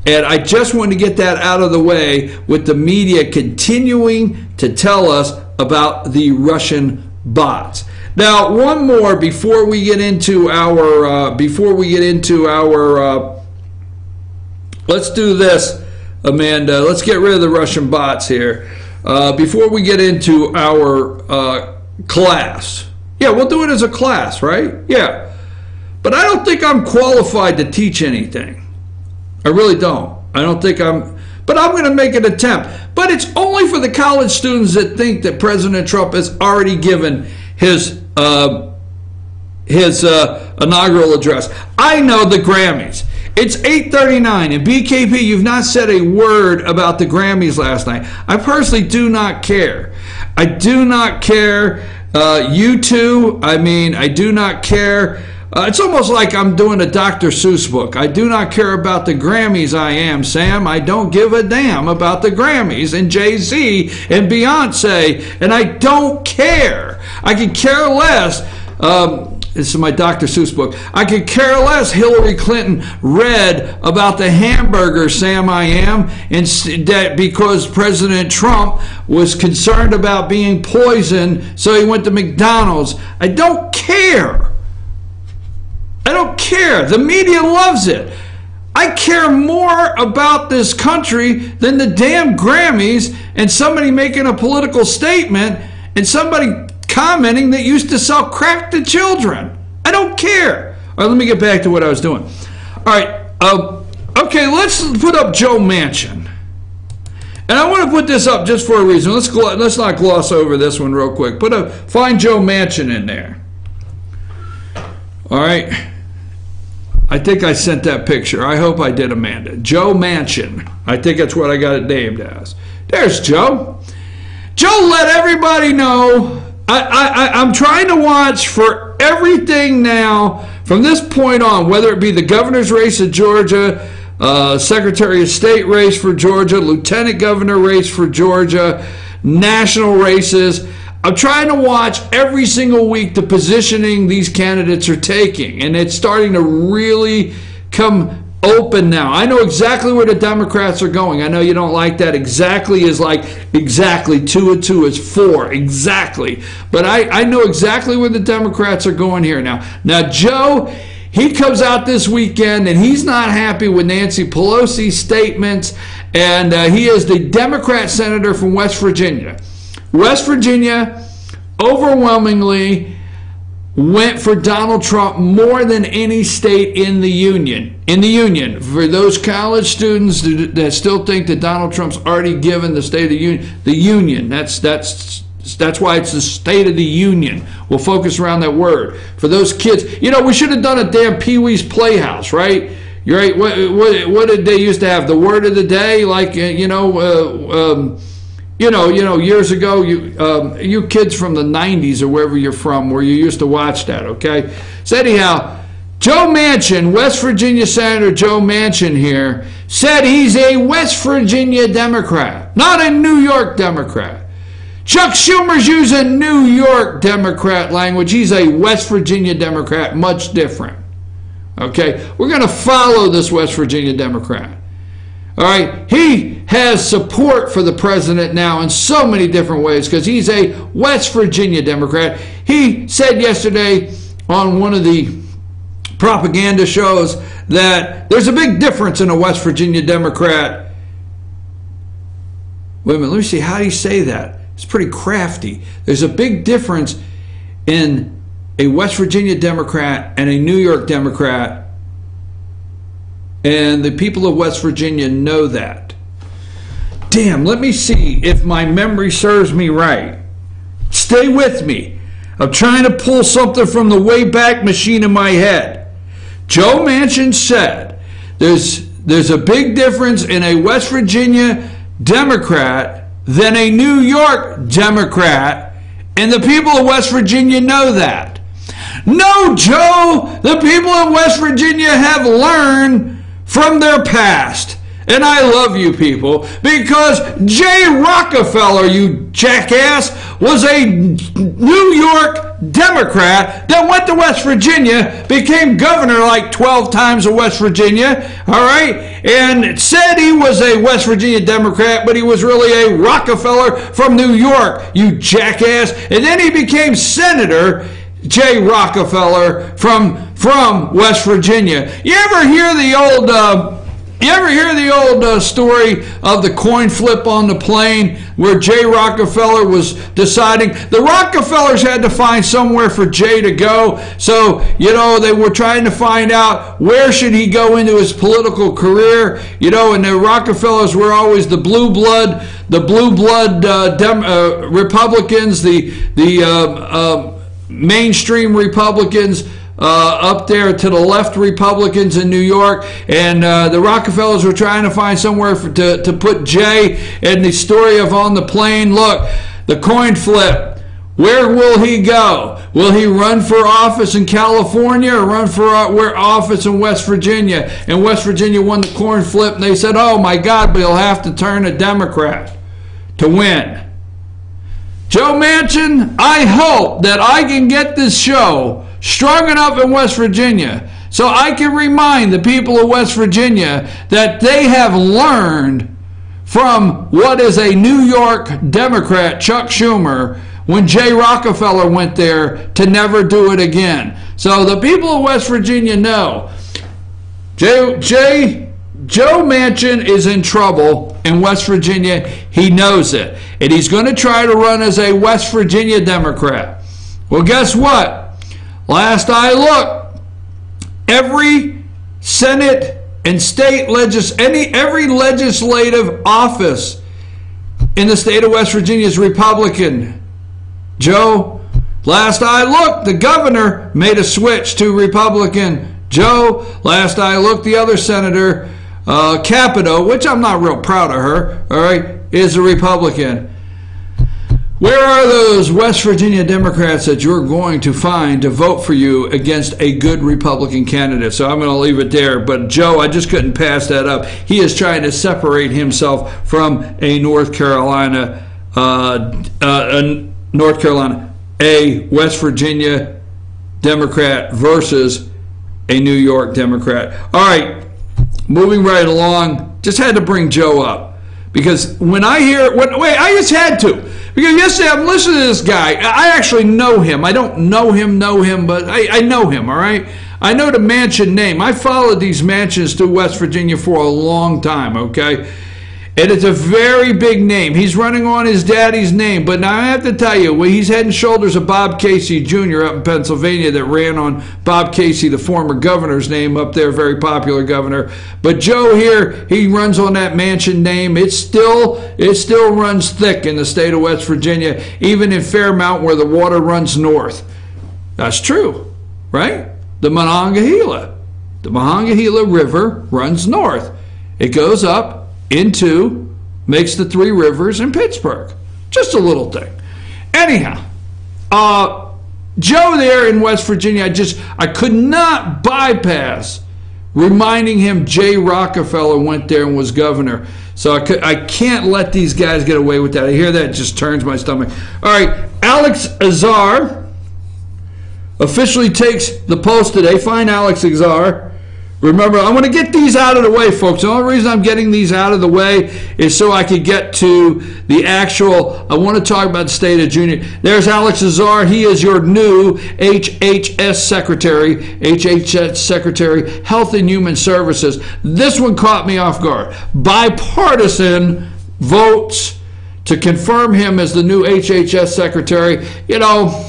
And I just want to get that out of the way with the media continuing to tell us about the Russian bots. Now, one more before we get into our let's do this, Amanda. Let's get rid of the Russian bots here. Before we get into our class. Yeah, we'll do it as a class, right? Yeah. But I don't think I'm qualified to teach anything. I really don't. I don't think but I'm going to make an attempt. But it's only for the college students that think that President Trump has already given his inaugural address. I know the Grammys. It's 8:39, and BKP, you've not said a word about the Grammys last night. I personally do not care. I do not care. You too. I do not care. It's almost like I'm doing a Dr. Seuss book. I do not care about the Grammys, Sam. I don't give a damn about the Grammys and Jay-Z and Beyonce, and I don't care. I could care less. This is my Dr. Seuss book. I could care less Hillary Clinton read about the hamburger, Sam, and that because President Trump was concerned about being poisoned, so he went to McDonald's. I don't care. I don't care. The media loves it. I care more about this country than the damn Grammys and somebody making a political statement and somebody commenting that used to sell crack to children. I don't care. All right, let me get back to what I was doing. All right. Okay, let's put up Joe Manchin. And I want to put this up just for a reason. Let's not gloss over this one real quick. Find Joe Manchin in there. All right. I think I sent that picture. I hope I did, Amanda. Joe Manchin. I think that's what I got it named as. There's Joe. Joe let everybody know. I'm trying to watch for everything now from this point on, whether it be the governor's race of Georgia, Secretary of State race for Georgia, Lieutenant Governor race for Georgia, national races. I'm trying to watch every single week the positioning these candidates are taking, and it's starting to really come open now. I know exactly where the Democrats are going. I know you don't like that. Exactly is like exactly. 2 and 2 is 4. Exactly. But I know exactly where the Democrats are going here now. Now, Joe, he comes out this weekend, and he's not happy with Nancy Pelosi's statements, and he is the Democrat senator from West Virginia. West Virginia overwhelmingly went for Donald Trump more than any state in the union. For those college students that still think that Donald Trump's already given the State of the Union, that's why it's the State of the Union. We'll focus around that word. For those kids, we should have done a damn Pee-wee's Playhouse, right? You're right. What did they used to have? The word of the day, like years ago, you kids from the 90s or wherever you're from, where you used to watch that, okay? So anyhow, Joe Manchin, West Virginia Senator Joe Manchin here, said he's a West Virginia Democrat, not a New York Democrat. Chuck Schumer's using New York Democrat language. He's a West Virginia Democrat, much different. Okay? We're going to follow this West Virginia Democrat. All right, he has support for the president now in so many different ways because he's a West Virginia Democrat. He said yesterday on one of the propaganda shows that there's a big difference in a West Virginia Democrat. Wait a minute, let me see, how do you say that? It's pretty crafty. There's a big difference in a West Virginia Democrat and a New York Democrat. And the people of West Virginia know that. Damn, let me see if my memory serves me right. Stay with me. I'm trying to pull something from the Wayback Machine in my head. Joe Manchin said there's a big difference in a West Virginia Democrat than a New York Democrat, and the people of West Virginia know that. No, Joe, the people of West Virginia have learned from their past. And I love you people, because Jay Rockefeller, you jackass, was a New York Democrat that went to West Virginia, became governor like 12 times of West Virginia, all right, and said he was a West Virginia Democrat, but he was really a Rockefeller from New York, you jackass. And then he became senator, Jay Rockefeller from West Virginia. You ever hear the old story of the coin flip on the plane where Jay Rockefeller was deciding? The Rockefellers had to find somewhere for Jay to go. So, they were trying to find out where should he go into his political career, and the Rockefellers were always the blue blood Republicans, the mainstream Republicans, up there to the left Republicans in New York, and the Rockefellers were trying to find somewhere to put Jay. And the story of on the plane, look, the coin flip, where will he go? Will he run for office in California or run for office in West Virginia? And West Virginia won the coin flip, and they said, oh my God, but he'll have to turn a Democrat to win. Joe Manchin, I hope that I can get this show strong enough in West Virginia so I can remind the people of West Virginia that they have learned from what is a New York Democrat, Chuck Schumer, when Jay Rockefeller went there, to never do it again. So the people of West Virginia know Joe Manchin is in trouble in West Virginia. He knows it. And he's going to try to run as a West Virginia Democrat. Well, guess what? Last I looked, every Senate and state every legislative office in the state of West Virginia is Republican. Joe, last I looked, the governor made a switch to Republican Joe, last I looked, the other senator, Capito, which I'm not real proud of her, all right, is a Republican. Where are those West Virginia Democrats that you're going to find to vote for you against a good Republican candidate? So I'm going to leave it there. But Joe, I just couldn't pass that up. He is trying to separate himself from a North Carolina, a West Virginia Democrat versus a New York Democrat. All right, moving right along. Just had to bring Joe up because when I hear, I just had to. Because yesterday I'm listening to this guy. I actually know him. I don't know him, but I know him, all right? I know the Manchin name. I followed these Manchins through West Virginia for a long time, okay? And it's a very big name. He's running on his daddy's name. But now I have to tell you, he's head and shoulders of Bob Casey Jr. up in Pennsylvania that ran on Bob Casey, the former governor's name up there, very popular governor. But Joe here, he runs on that Manchin name. It still runs thick in the state of West Virginia, even in Fairmount where the water runs north. That's true, right? The Monongahela River runs north. It goes up makes the Three Rivers in Pittsburgh. Just a little thing. Anyhow, Joe there in West Virginia, I could not bypass reminding him Jay Rockefeller went there and was governor. So I can't let these guys get away with that. I hear that, it just turns my stomach. All right, Alex Azar officially takes the post today. Fine, Alex Azar. Remember, I want to get these out of the way, folks. The only reason I'm getting these out of the way is so I could get to the actual, I want to talk about the State of Junior. There's Alex Azar. He is your new HHS Secretary, Health and Human Services. This one caught me off guard. Bipartisan votes to confirm him as the new HHS Secretary. You know,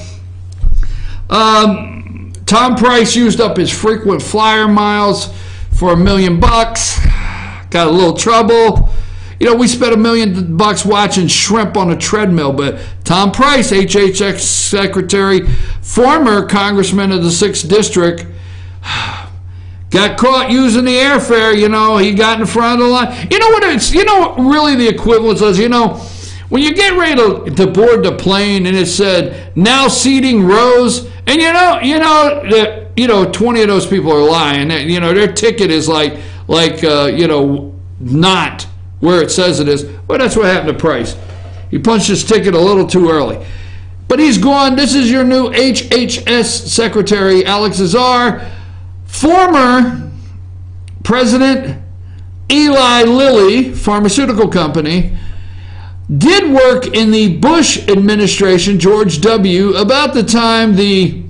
Tom Price used up his frequent flyer miles for $1 million. Got a little trouble. You know, we spent $1 million watching shrimp on a treadmill, but Tom Price, HHS Secretary, former congressman of the 6th District, got caught using the airfare. You know, he got in front of the line. You know what really the equivalent is? You know, when you get ready to board the plane and it said, now seating rows, and you know 20 of those people are lying. You know, their ticket is like not where it says it is. Well, that's what happened to Price. He punched his ticket a little too early. But he's gone. This is your new HHS Secretary, Alex Azar. Former President Eli Lilly Pharmaceutical Company did work in the Bush administration, George W., about the time the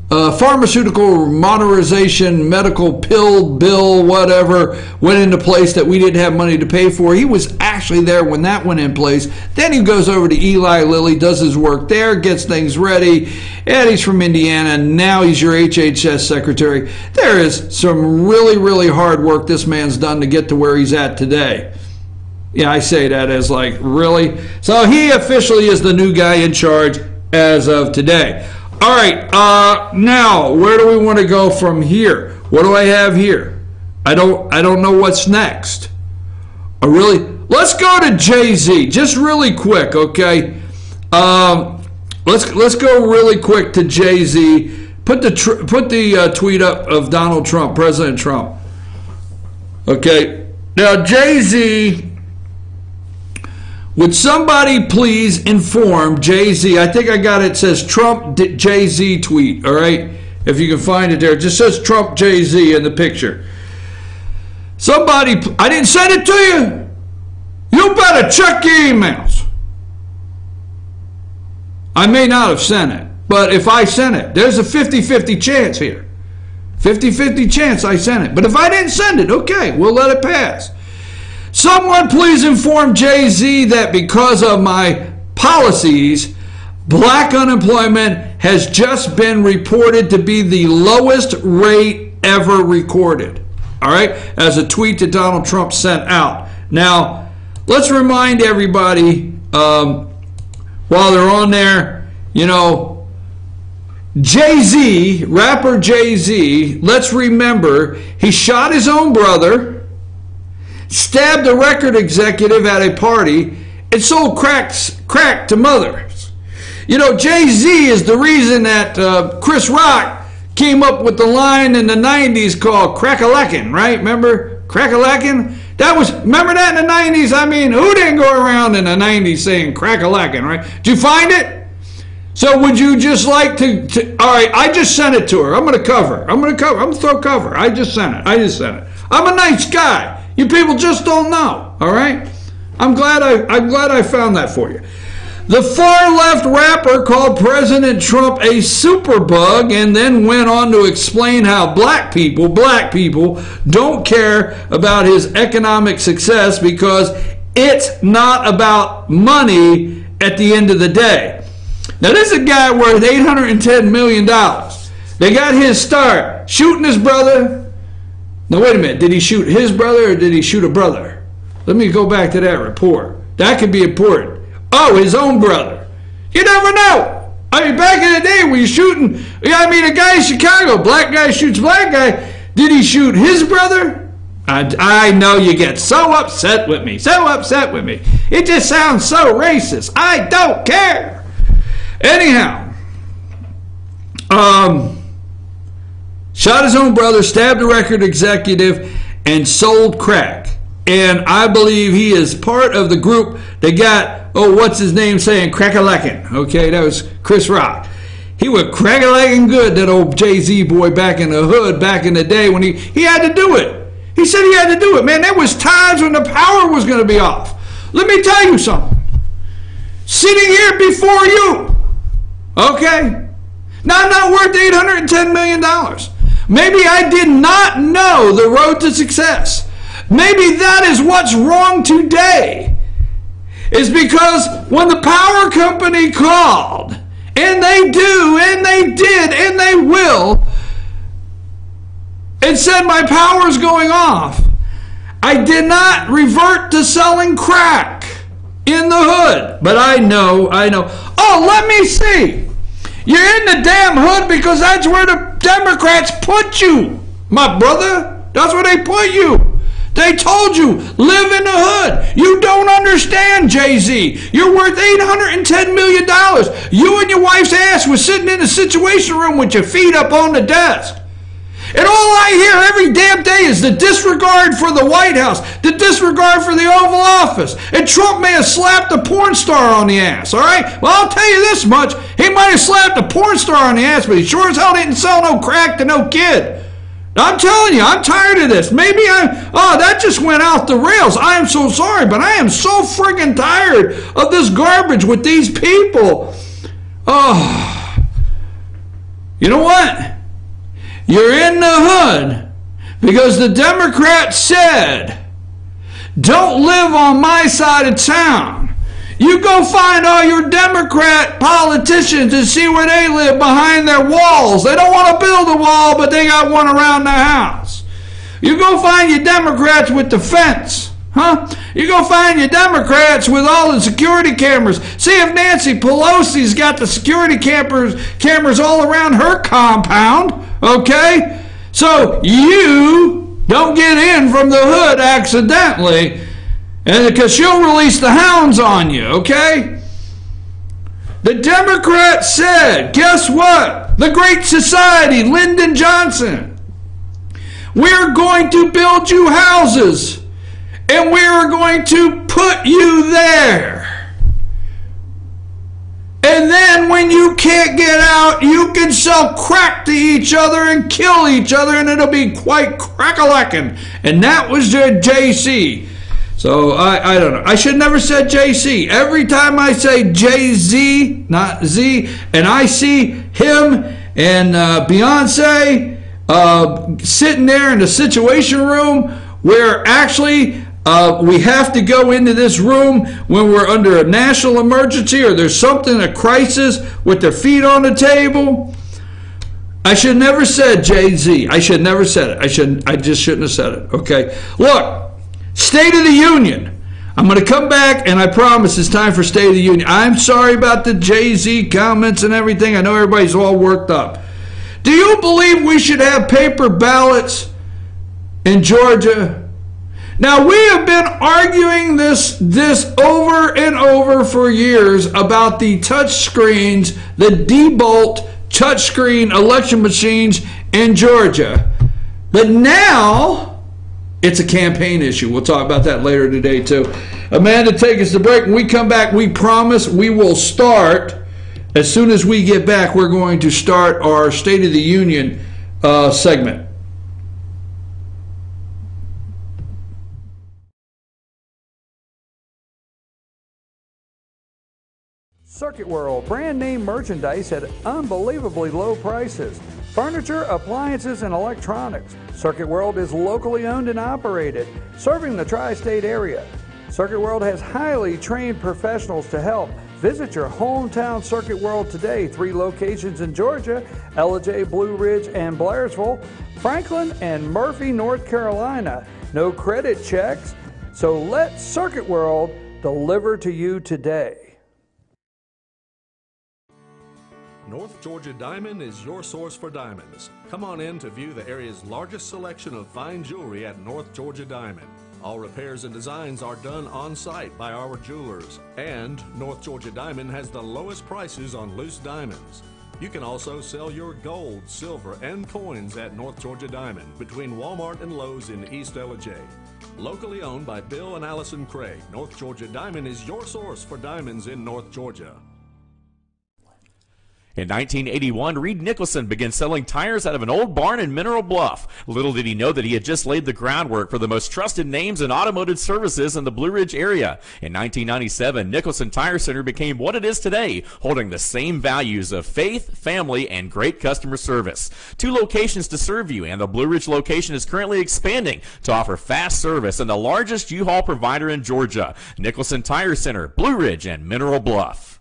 pharmaceutical modernization, medical pill bill, whatever, went into place that we didn't have money to pay for. He was actually there when that went in place. Then he goes over to Eli Lilly, does his work there, gets things ready, and he's from Indiana, and now he's your HHS Secretary. There is some really, really hard work this man's done to get to where he's at today. Yeah, I say that as like, really? So he officially is the new guy in charge as of today. All right, now, where do we want to go from here? What do I have here? I don't know what's next. Let's go to Jay-Z, just really quick, okay? Let's go really quick to Jay-Z. Put the tweet up of Donald Trump, President Trump. Okay, now Jay-Z. Would somebody please inform Jay-Z? I think I got it. It says Trump Jay-Z tweet, all right? If you can find it there. It just says Trump Jay-Z in the picture. Somebody, I didn't send it to you. You better check your emails. I may not have sent it, but if I sent it, there's a 50-50 chance here. 50-50 chance I sent it. But if I didn't send it, okay, we'll let it pass. Someone please inform Jay-Z that because of my policies, black unemployment has just been reported to be the lowest rate ever recorded. All right? As a tweet that Donald Trump sent out. Now, let's remind everybody while they're on there, you know, Jay-Z, rapper Jay-Z, let's remember, he shot his own brother, stabbed a record executive at a party, and sold crack to mothers. You know, Jay-Z is the reason that Chris Rock came up with the line in the 90s called crack-a-lackin', right? Remember crack-a-lackin'? Remember that in the 90s? I mean, who didn't go around in the 90s saying crack-a-lackin', right? Did you find it? So would you just like to all right, I just sent it to her. I'm going to throw cover. I just sent it. I'm a nice guy. You people just don't know, all right? I'm glad I found that for you. The far-left rapper called President Trump a superbug and then went on to explain how black people don't care about his economic success because it's not about money at the end of the day. Now, this is a guy worth $810 million. They got his start shooting his brother. Now, wait a minute. Did he shoot his brother or did he shoot a brother? Let me go back to that report. That could be important. Oh, his own brother. You never know. I mean, back in the day when you're shooting, a guy in Chicago, black guy shoots black guy. Did he shoot his brother? I know you get so upset with me. It just sounds so racist. I don't care. Anyhow, shot his own brother, stabbed a record executive, and sold crack. And I believe he is part of the group that got, what's his name saying, crack-a-lackin'. Okay, that was Chris Rock. He was crack-a-lackin' good, that old Jay-Z boy back in the hood, back in the day when he had to do it. He said he had to do it. Man, there was times when the power was going to be off. Let me tell you something. Sitting here before you, okay? Now, I'm not worth $810 million. Maybe I did not know the road to success. Maybe that is what's wrong today. Is because when the power company called, and they do, and they did, and they will, and said my power's going off, I did not revert to selling crack in the hood. But I know. Oh, let me see. You're in the damn hood because that's where the Democrats put you, my brother. That's where they put you. They told you, live in the hood. You don't understand, Jay-Z. You're worth $810 million. You and your wife's ass was sitting in the Situation Room with your feet up on the desk. And all I hear every damn day is the disregard for the White House, the disregard for the Oval Office. And Trump may have slapped a porn star on the ass, all right? Well, I'll tell you this much. He might have slapped a porn star on the ass, but he sure as hell didn't sell no crack to no kid. I'm telling you, I'm tired of this. Maybe that just went off the rails. I am so sorry, but I am so friggin' tired of this garbage with these people. Oh, you know what? You're in the hood because the Democrats said, don't live on my side of town. You go find all your Democrat politicians and see where they live behind their walls. They don't want to build a wall, but they got one around their house. You go find your Democrats with the fence. You go find your Democrats with all the security cameras. See if Nancy Pelosi's got the security cameras all around her compound, okay? So you don't get in from the hood accidentally, and because she'll release the hounds on you, okay? The Democrats said, guess what? The Great Society, Lyndon Johnson, we're going to build you houses. And we are going to put you there. And then when you can't get out, you can sell crack to each other and kill each other, and it'll be quite crack-a-lackin'. And that was the JC. So I don't know. I should never said JC. Every time I say Jay-Z, not Z, and I see him and Beyonce sitting there in the Situation Room where actually we have to go into this room when we're under a national emergency or there's something, a crisis, with their feet on the table. I should never said Jay-Z. I should never said it. I just shouldn't have said it. Okay. Look, State of the Union. I'm going to come back, and I promise it's time for State of the Union. I'm sorry about the Jay-Z comments and everything. I know everybody's all worked up. Do you believe we should have paper ballots in Georgia? Now, we have been arguing this over and over for years about the touch screens, the Diebold touchscreen election machines in Georgia. But now it's a campaign issue. We'll talk about that later today, too. Amanda, take us to break. When we come back, we promise we will start. As soon as we get back, we're going to start our State of the Union segment. Circuit World, brand name merchandise at unbelievably low prices. Furniture, appliances, and electronics. Circuit World is locally owned and operated, serving the tri-state area. Circuit World has highly trained professionals to help. Visit your hometown Circuit World today. 3 locations in Georgia: Ellijay, Blue Ridge, and Blairsville, Franklin, and Murphy, North Carolina. No credit checks, so let Circuit World deliver to you today. North Georgia Diamond is your source for diamonds. Come on in to view the area's largest selection of fine jewelry at North Georgia Diamond. All repairs and designs are done on site by our jewelers. And North Georgia Diamond has the lowest prices on loose diamonds. You can also sell your gold, silver, and coins at North Georgia Diamond between Walmart and Lowe's in East Ellijay. Locally owned by Bill and Allison Craig, North Georgia Diamond is your source for diamonds in North Georgia. In 1981, Reed Nicholson began selling tires out of an old barn in Mineral Bluff. Little did he know that he had just laid the groundwork for the most trusted names in automotive services in the Blue Ridge area. In 1997, Nicholson Tire Center became what it is today, holding the same values of faith, family, and great customer service. 2 locations to serve you, and the Blue Ridge location is currently expanding to offer fast service and the largest U-Haul provider in Georgia. Nicholson Tire Center, Blue Ridge, and Mineral Bluff.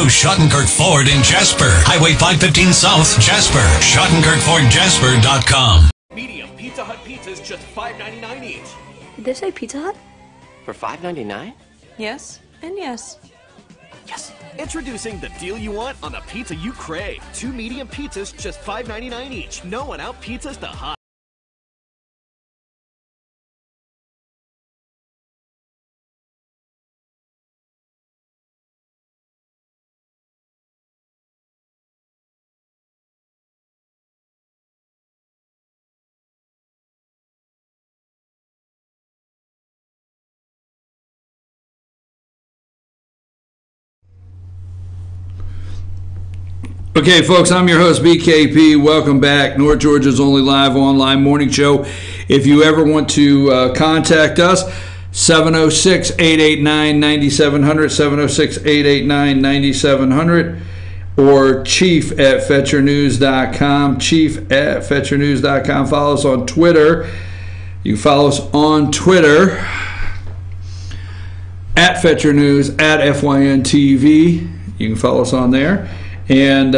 Schottenkirk Ford in Jasper. Highway 515 South, Jasper. SchottenkirkFordJasper.com. Medium Pizza Hut pizzas, just $5.99 each. Did they say Pizza Hut? For $5.99? Yes, and yes. Yes. Introducing the deal you want on the pizza you crave. 2 medium pizzas, just $5.99 each. No one out pizzas the hot. Okay, folks, I'm your host, BKP. Welcome back. North Georgia's only live online morning show. If you ever want to contact us, 706-889-9700, 706-889-9700, or chief@fetchernews.com, chief@fetchernews.com. Follow us on Twitter. You follow us on Twitter at Fetcher News, at FYNTV. You can follow us on there. And,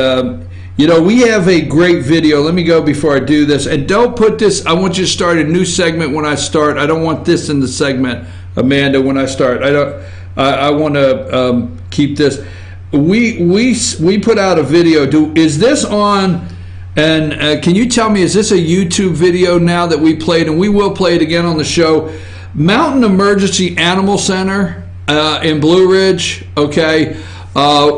we have a great video. Let me go before I do this. And don't put this, I want you to start a new segment when I start. I don't want this in the segment, Amanda, when I start. I want to keep this. We put out a video. Is this on, and can you tell me, is this a YouTube video now that we played? And we will play it again on the show. Mountain Emergency Animal Center in Blue Ridge, okay?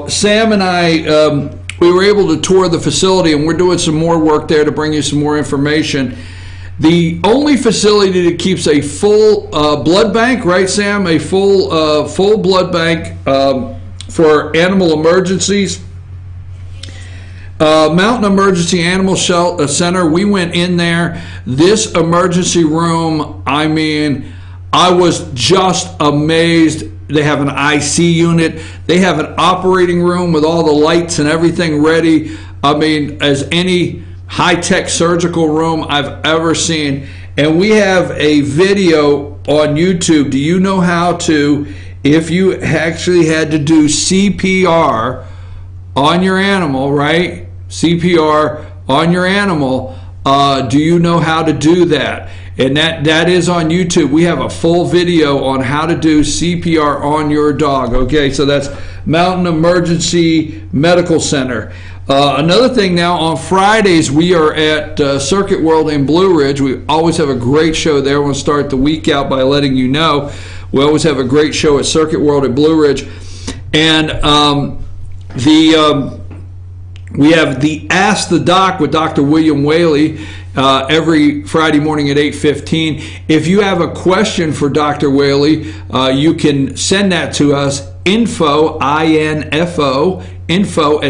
Sam and I we were able to tour the facility, and we're doing some more work there to bring you some more information. The only facility that keeps a full blood bank, right, Sam? A full blood bank for animal emergencies. Mountain Emergency Animal Center, we went in there. This emergency room, I mean, I was just amazed. They have an IC unit. They have an operating room with all the lights and everything ready. I mean, as any high-tech surgical room I've ever seen. And we have a video on YouTube. Do you know how to, if you actually had to do CPR on your animal, right? CPR on your animal, do you know how to do that? And that is on YouTube. We have a full video on how to do CPR on your dog. Okay, so that's Mountain Emergency Medical Center. Another thing now, on Fridays, we are at Circuit World in Blue Ridge. We always have a great show there. We'll start the week out by letting you know. We always have a great show at Circuit World at Blue Ridge. And we have the Ask the Doc with Dr. William Whaley every Friday morning at 8:15. If you have a question for Dr. Whaley, you can send that to us, info at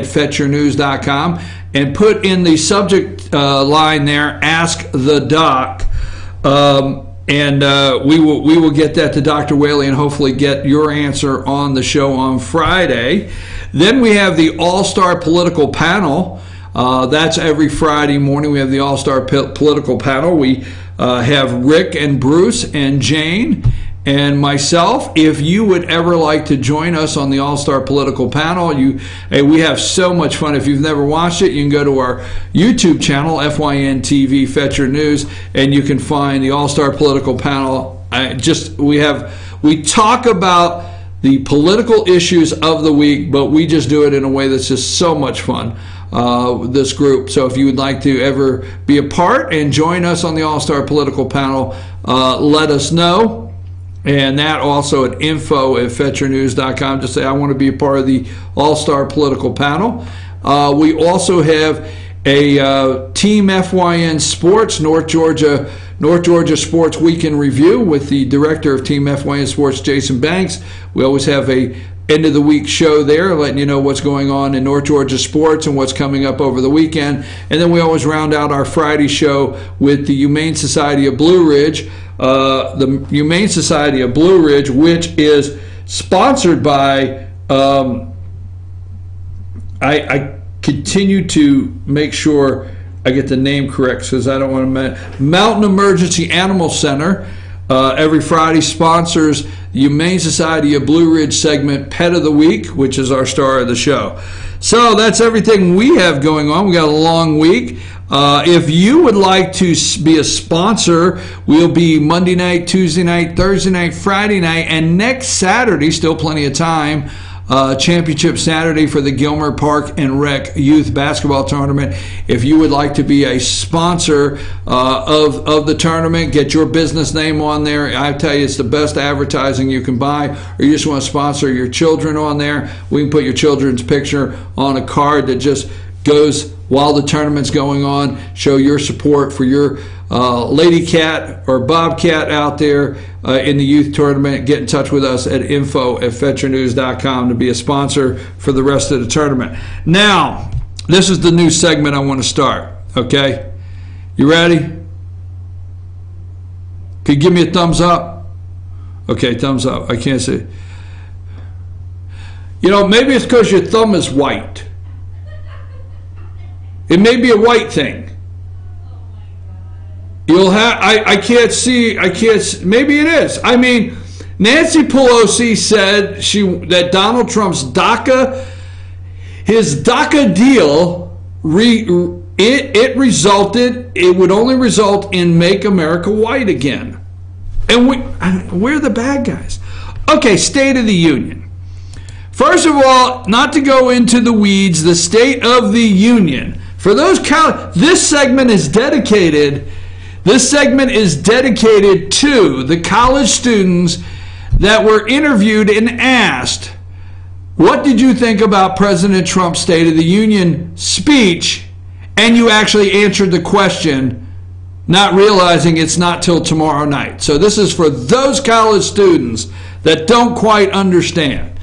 fetchyournews.com, and put in the subject line there, Ask the Doc, and we will get that to Dr. Whaley and hopefully get your answer on the show on Friday. Then we have the All-Star Political Panel. That's every Friday morning. We have the All-Star Political Panel. We have Rick and Bruce and Jane and myself. If you would ever like to join us on the All-Star Political Panel, we have so much fun. If you've never watched it, you can go to our YouTube channel, FYN TV Fetch Your News, and you can find the All-Star Political Panel. We talk about the political issues of the week, but we just do it in a way that's just so much fun, this group. So if you would like to ever be a part and join us on the All-Star Political Panel, let us know. And that also at info at fetchyournews.com. Just say, I want to be a part of the All-Star Political Panel. We also have a Team FYN Sports, North Georgia Sports Weekend Review with the director of Team FYN Sports, Jason Banks. We always have a end of the week show there, letting you know what's going on in North Georgia sports and what's coming up over the weekend. And then we always round out our Friday show with the Humane Society of Blue Ridge. The Humane Society of Blue Ridge, which is sponsored by, I continue to make sure I get the name correct because I don't want to Mountain Emergency Animal Center. Every Friday sponsors the Humane Society of Blue Ridge segment Pet of the Week, which is our star of the show. So that's everything we have going on. We got a long week. If you would like to be a sponsor, we'll be Monday night, Tuesday night, Thursday night, Friday night, and next Saturday, still plenty of time, Championship Saturday for the Gilmer Park and Rec Youth Basketball Tournament. If you would like to be a sponsor of the tournament, get your business name on there. I tell you, it's the best advertising you can buy. Or you just want to sponsor your children on there, we can put your children's picture on a card that just goes while the tournament's going on. Show your support for your lady cat or bobcat out there in the youth tournament. Get in touch with us at info at fetchyournews.com to be a sponsor for the rest of the tournament. Now, this is the new segment I want to start, okay? You ready? Could you give me a thumbs up? Okay, thumbs up. I can't see. You know, maybe it's because your thumb is white. It may be a white thing. You'll have, I can't see, maybe it is. I mean, Nancy Pelosi said that Donald Trump's DACA, his DACA deal, it would only result in Make America White Again. And we're the bad guys. Okay, State of the Union. First of all, not to go into the weeds, the State of the Union. For those this segment is dedicated to the college students that were interviewed and asked, what did you think about President Trump's State of the Union speech? And you actually answered the question, not realizing it's not till tomorrow night. So this is for those college students that don't quite understand.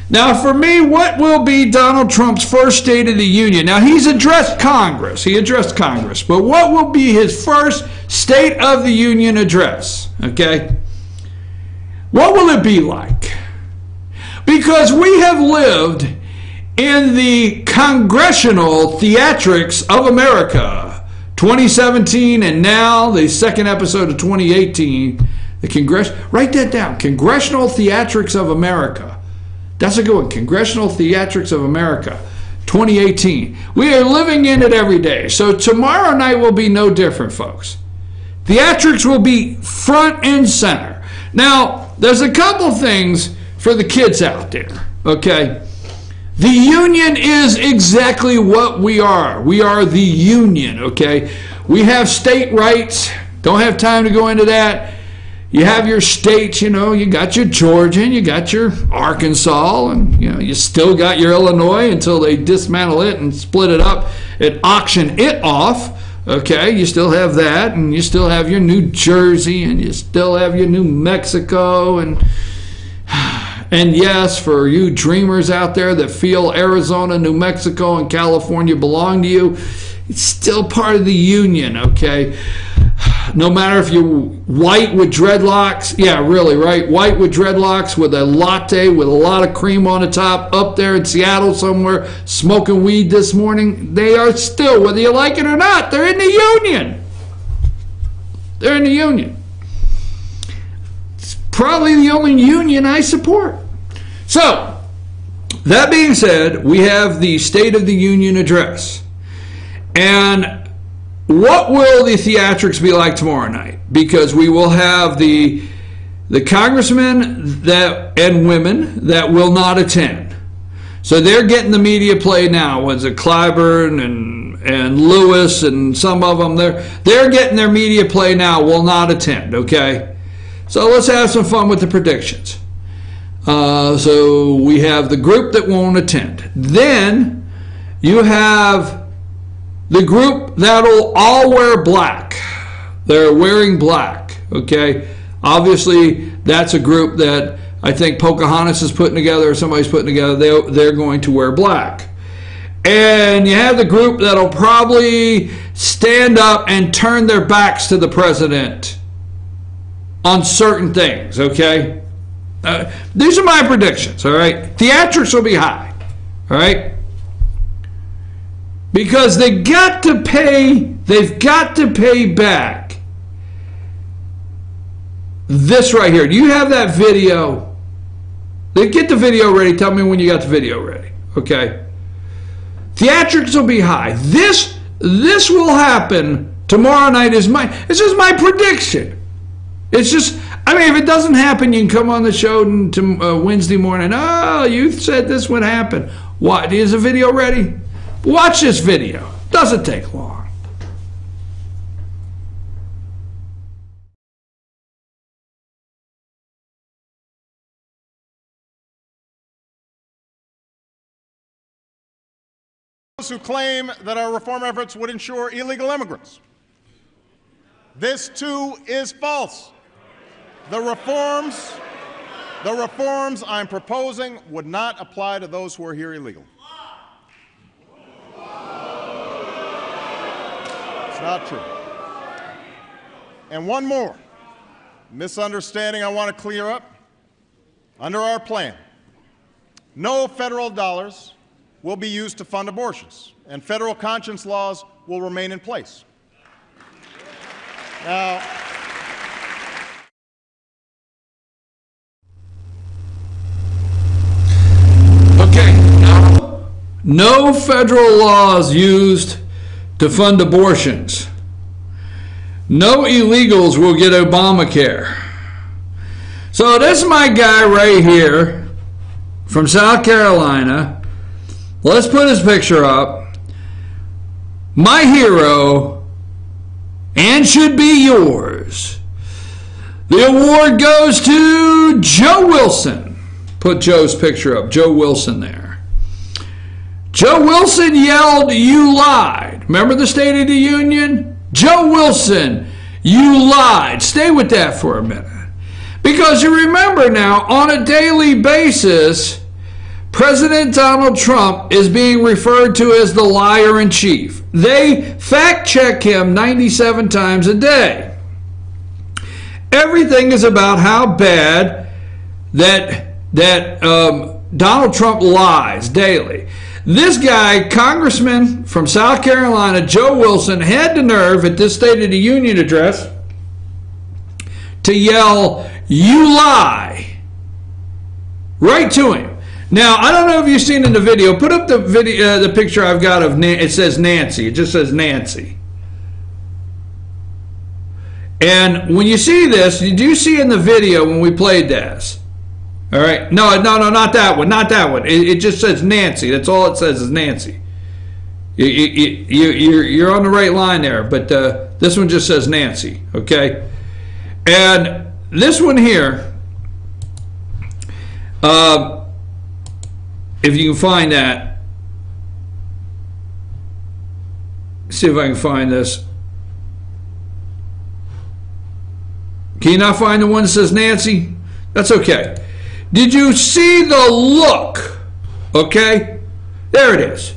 Now, for me, what will be Donald Trump's first State of the Union? Now, he's addressed Congress. He addressed Congress. But what will be his first State of the Union address? Okay? What will it be like? Because we have lived in the congressional theatrics of America, 2017 and now the second episode of 2018, write that down, Congressional Theatrics of America. That's a good one, Congressional Theatrics of America, 2018. We are living in it every day. So tomorrow night will be no different, folks. Theatrics will be front and center. Now, there's a couple things for the kids out there, okay? The union is exactly what we are. We are the union, okay? We have state rights. Don't have time to go into that. You have your states, you got your Georgia and you got your Arkansas, and you still got your Illinois until they dismantle it and split it up and auction it off. Okay, you still have that, and you still have your New Jersey, and you still have your New Mexico, and yes, for you dreamers out there that feel Arizona, New Mexico, and California belong to you, it's still part of the union, okay? No matter if you're white with dreadlocks, yeah, really, right? White with dreadlocks with a latte with a lot of cream on the top up there in Seattle somewhere smoking weed this morning, they are still, whether you like it or not, they're in the union. They're in the union. It's probably the only union I support. So, that being said, we have the State of the Union address. And what will the theatrics be like tomorrow night? Because we will have the congressmen and women that will not attend. So they're getting the media play now. Was it Clyburn and Lewis and some of them? They're getting their media play now, will not attend, okay? So let's have some fun with the predictions. So we have the group that won't attend. Then you have the group that'll all wear black. They're wearing black, okay? Obviously, that's a group that I think Pocahontas is putting together or somebody's putting together. They're going to wear black. And you have the group that'll probably stand up and turn their backs to the president on certain things, okay? These are my predictions, all right? Theatrics will be high, all right? Because they've got to pay back this right here. Do you have that video? Get the video ready. Tell me when you got the video ready. Okay. Theatrics will be high. This will happen tomorrow night. It's just my prediction. It's just, if it doesn't happen, you can come on the show Wednesday morning. Oh, you said this would happen. What? Is the video ready? Watch this video. Doesn't take long. Those who claim that our reform efforts would ensure illegal immigrants. This too is false. The reforms I'm proposing would not apply to those who are here illegally. Not true. And one more misunderstanding I want to clear up. Under our plan, no federal dollars will be used to fund abortions, and federal conscience laws will remain in place. Now, okay, no federal laws used to fund abortions. No illegals will get Obamacare. So this is my guy right here from South Carolina. Let's put his picture up. My hero, and should be yours. The award goes to Joe Wilson, put Joe's picture up. Joe Wilson there. Joe Wilson yelled, "You lied." Remember the State of the Union? Joe Wilson, you lied. Stay with that for a minute. Because you remember now, on a daily basis, President Donald Trump is being referred to as the liar in chief. They fact check him 97 times a day. Everything is about how bad that Donald Trump lies daily. This guy, Congressman from South Carolina, Joe Wilson, had the nerve at this State of the Union address to yell, "You lie," right to him. Now, I don't know if you've seen in the video. Put up the video, the picture I've got of it says Nancy. It just says Nancy. And when you see this, did you see in the video when we played this? All right. No, not that one. Not that one. It just says Nancy. That's all it says is Nancy. You're on the right line there, but this one just says Nancy. Okay. And this one here, if you can find that, see if I can find this. Can you not find the one that says Nancy? That's okay. Did you see the look? Okay, there it is.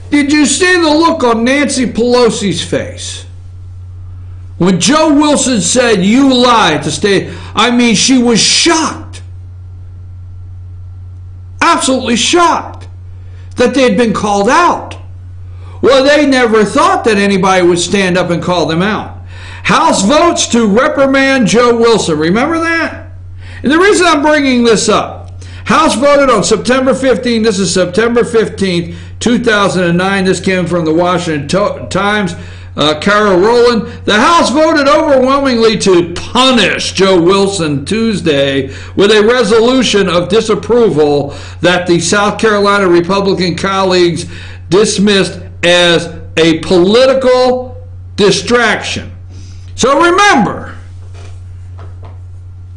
Did you see the look on Nancy Pelosi's face when Joe Wilson said, "You lied" to stay? I mean, she was shocked. Absolutely shocked that they had been called out. Well, they never thought that anybody would stand up and call them out. House votes to reprimand Joe Wilson. Remember that? And the reason I'm bringing this up, House voted on September 15th. This is September 15th, 2009. This came from the Washington Times. Carol Rowland. The House voted overwhelmingly to punish Joe Wilson Tuesday with a resolution of disapproval that the South Carolina Republican colleagues dismissed as a political distraction. So remember,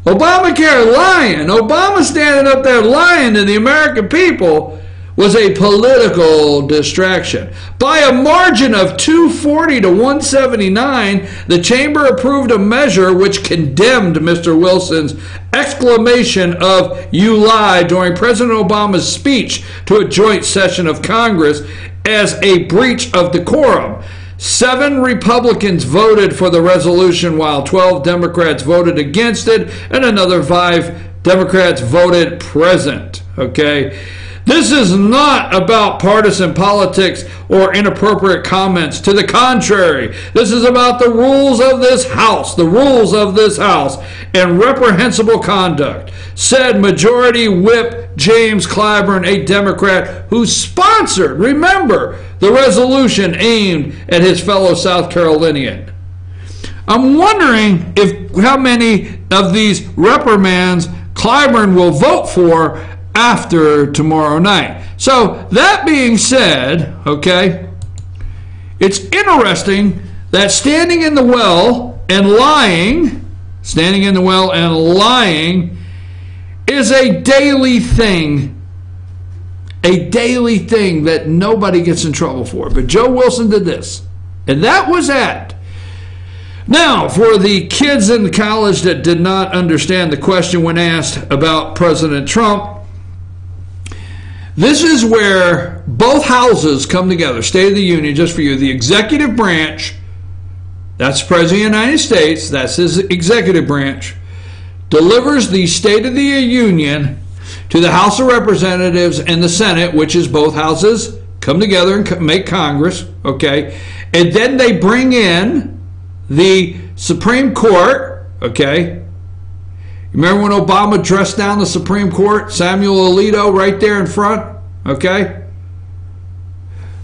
Obamacare lying, Obama standing up there lying to the American people was a political distraction. By a margin of 240 to 179, the chamber approved a measure which condemned Mr. Wilson's exclamation of "You lied" during President Obama's speech to a joint session of Congress as a breach of decorum. 7 Republicans voted for the resolution while 12 Democrats voted against it and another 5 Democrats voted present. Okay? This is not about partisan politics or inappropriate comments. To the contrary, this is about the rules of this House, and reprehensible conduct, said Majority Whip James Clyburn, a Democrat who sponsored, remember, the resolution aimed at his fellow South Carolinian. I'm wondering how many of these reprimands Clyburn will vote for after tomorrow night. So that being said, okay, it's interesting that standing in the well and lying is a daily thing that nobody gets in trouble for. But Joe Wilson did this, and that was that. Now, for the kids in college that did not understand the question when asked about President Trump, this is where both houses come together. State of the Union, just for you. The executive branch, that's the President of the United States, that's his executive branch, delivers the State of the Union to the House of Representatives and the Senate, which is both houses come together and make Congress, okay? And then they bring in the Supreme Court, okay? Remember when Obama dressed down the Supreme Court? Samuel Alito right there in front, okay?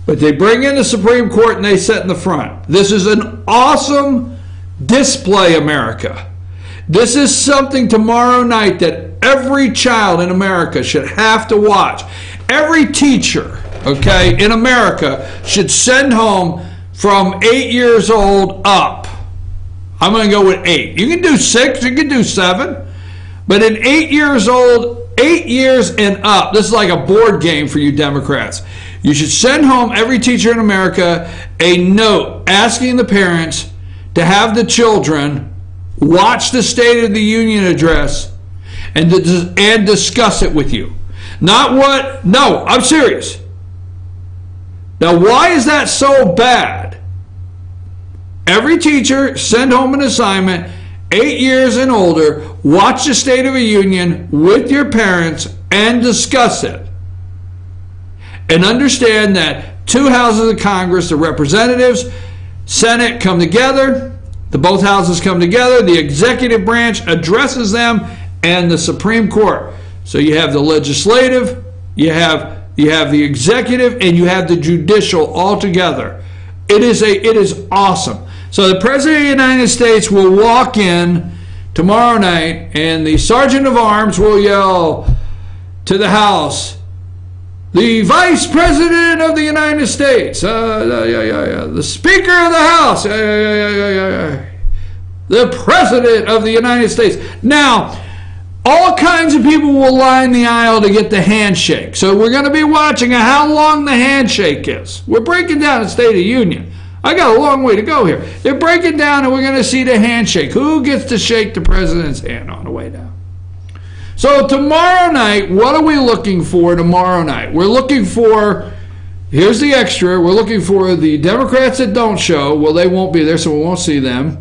But they bring in the Supreme Court and they sit in the front. This is an awesome display, America. This is something tomorrow night that every child in America should have to watch. Every teacher, okay, in America should send home from 8 years old up. I'm going to go with 8. You can do 6, you can do 7. But at 8 years old 8 years and up, this is like a board game for you Democrats. You should send home every teacher in America a note asking the parents to have the children watch the State of the Union address and discuss it with you. Not what, no, I'm serious. Now, why is that so bad? Every teacher send home an assignment, 8 years and older, watch the State of the Union with your parents and discuss it. And understand that two houses of Congress, the representatives, Senate come together, both houses come together, the executive branch addresses them, and the Supreme Court. So you have the legislative, you have the executive, and you have the judicial all together. It is awesome. So the President of the United States will walk in tomorrow night, and the Sergeant of Arms will yell to the House, the Vice President of the United States, the Speaker of the House, the President of the United States. Now, all kinds of people will line the aisle to get the handshake. So we're going to be watching how long the handshake is. We're breaking down the State of the Union. I got a long way to go here. They're breaking down, and we're going to see the handshake. Who gets to shake the president's hand on the way down? So tomorrow night, what are we looking for tomorrow night? We're looking for, here's the extra, we're looking for the Democrats that don't show. Well, they won't be there, so we won't see them.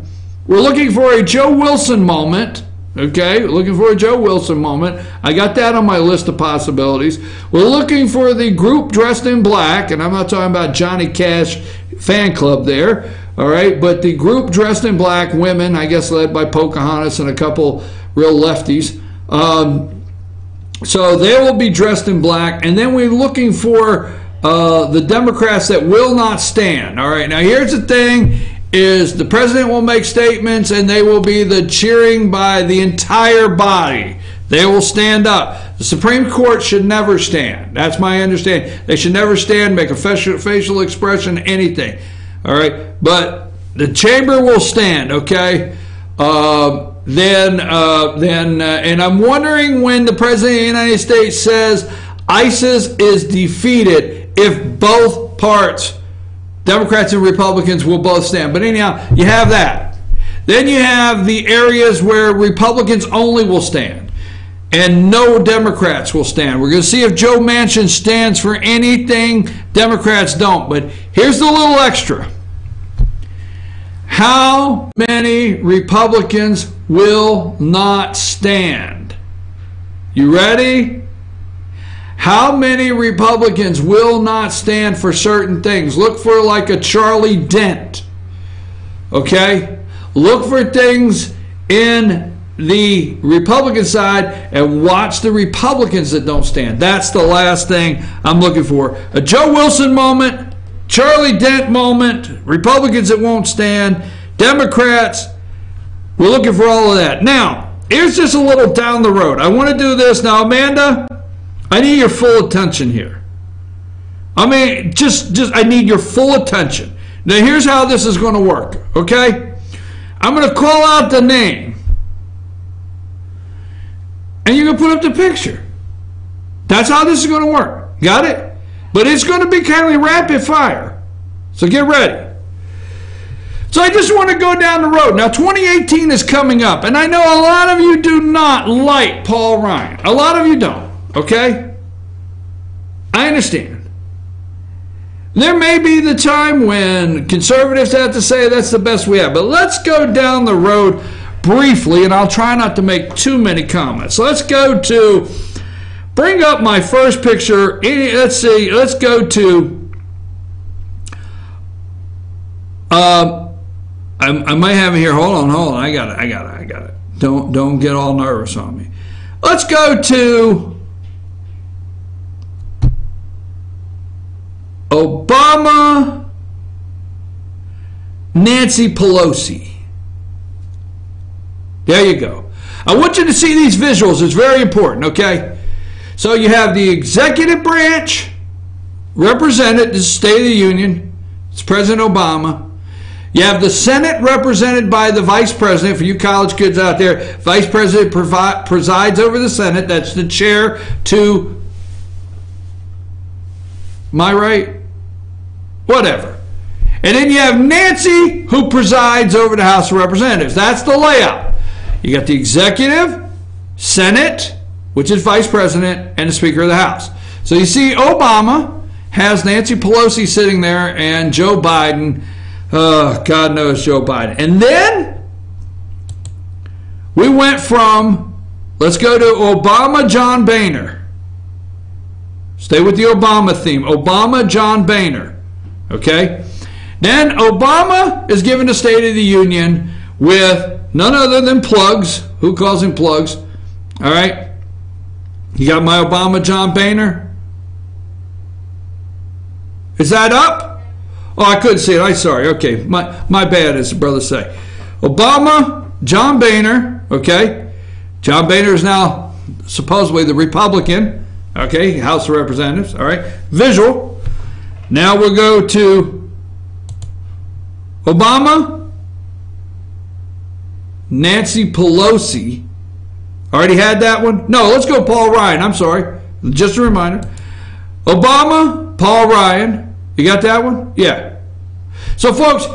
We're looking for a Joe Wilson moment. Okay, looking for a Joe Wilson moment. I got that on my list of possibilities. We're looking for the group dressed in black, and I'm not talking about Johnny Cash fan club there, all right, but the group dressed in black, women, I guess led by Pocahontas and a couple real lefties. So they will be dressed in black, and then we're looking for the Democrats that will not stand. All right, now here's the thing, is the president will make statements, and they will be the cheering by the entire body. They will stand up. The Supreme Court should never stand. That's my understanding. They should never stand, make a facial expression, anything. All right, but the chamber will stand, okay? And I'm wondering when the President of the United States says ISIS is defeated, if both parts, Democrats and Republicans, will both stand. But anyhow, you have that. Then you have the areas where Republicans only will stand and no Democrats will stand. We're going to see if Joe Manchin stands for anything Democrats don't. But here's the little extra. How many Republicans will not stand? You ready? How many Republicans will not stand for certain things? Look for like a Charlie Dent. Okay? Look for things in the Republican side and watch the Republicans that don't stand. That's the last thing I'm looking for. A Joe Wilson moment, Charlie Dent moment, Republicans that won't stand, Democrats. We're looking for all of that. Now, here's just a little down the road. I want to do this. Now, Amanda, I need your full attention here. I mean, I need your full attention. Now, here's how this is going to work, okay? I'm going to call out the name. And you're going to put up the picture. That's how this is going to work. Got it? But it's going to be kind of rapid fire. So get ready. So I just want to go down the road. Now, 2018 is coming up. And I know a lot of you do not like Paul Ryan. A lot of you don't. Okay? I understand. There may be the time when conservatives have to say that's the best we have. But let's go down the road briefly, and I'll try not to make too many comments. Let's go to, bring up my first picture. Let's see, let's go to, I might have it here. Hold on. I got it. Don't get all nervous on me. Let's go to Obama, Nancy Pelosi. There you go. I want you to see these visuals. It's very important, okay? So you have the executive branch represented, the State of the Union. It's President Obama. You have the Senate represented by the Vice President. For you college kids out there, Vice President presides over the Senate. That's the chair to my right? Whatever. And then you have Nancy, who presides over the House of Representatives. That's the layout. You got the executive, Senate, which is Vice President, and the Speaker of the House. So you see Obama has Nancy Pelosi sitting there and Joe Biden. God knows Joe Biden. And then we went from, let's go to Obama, John Boehner. Stay with the Obama theme. Obama, John Boehner. Okay? Then Obama is given the State of the Union with none other than plugs. Who calls him plugs? All right? You got my Obama, John Boehner? Is that up? Oh, I couldn't see it. I'm sorry. Okay. My bad, as the brothers say. Obama, John Boehner. Okay? John Boehner is now supposedly the Republican. Okay? House of Representatives. All right? Visual. Now we'll go to Obama, Nancy Pelosi. Already had that one? No, let's go Paul Ryan. I'm sorry. Just a reminder. Obama, Paul Ryan. You got that one? Yeah. So, folks,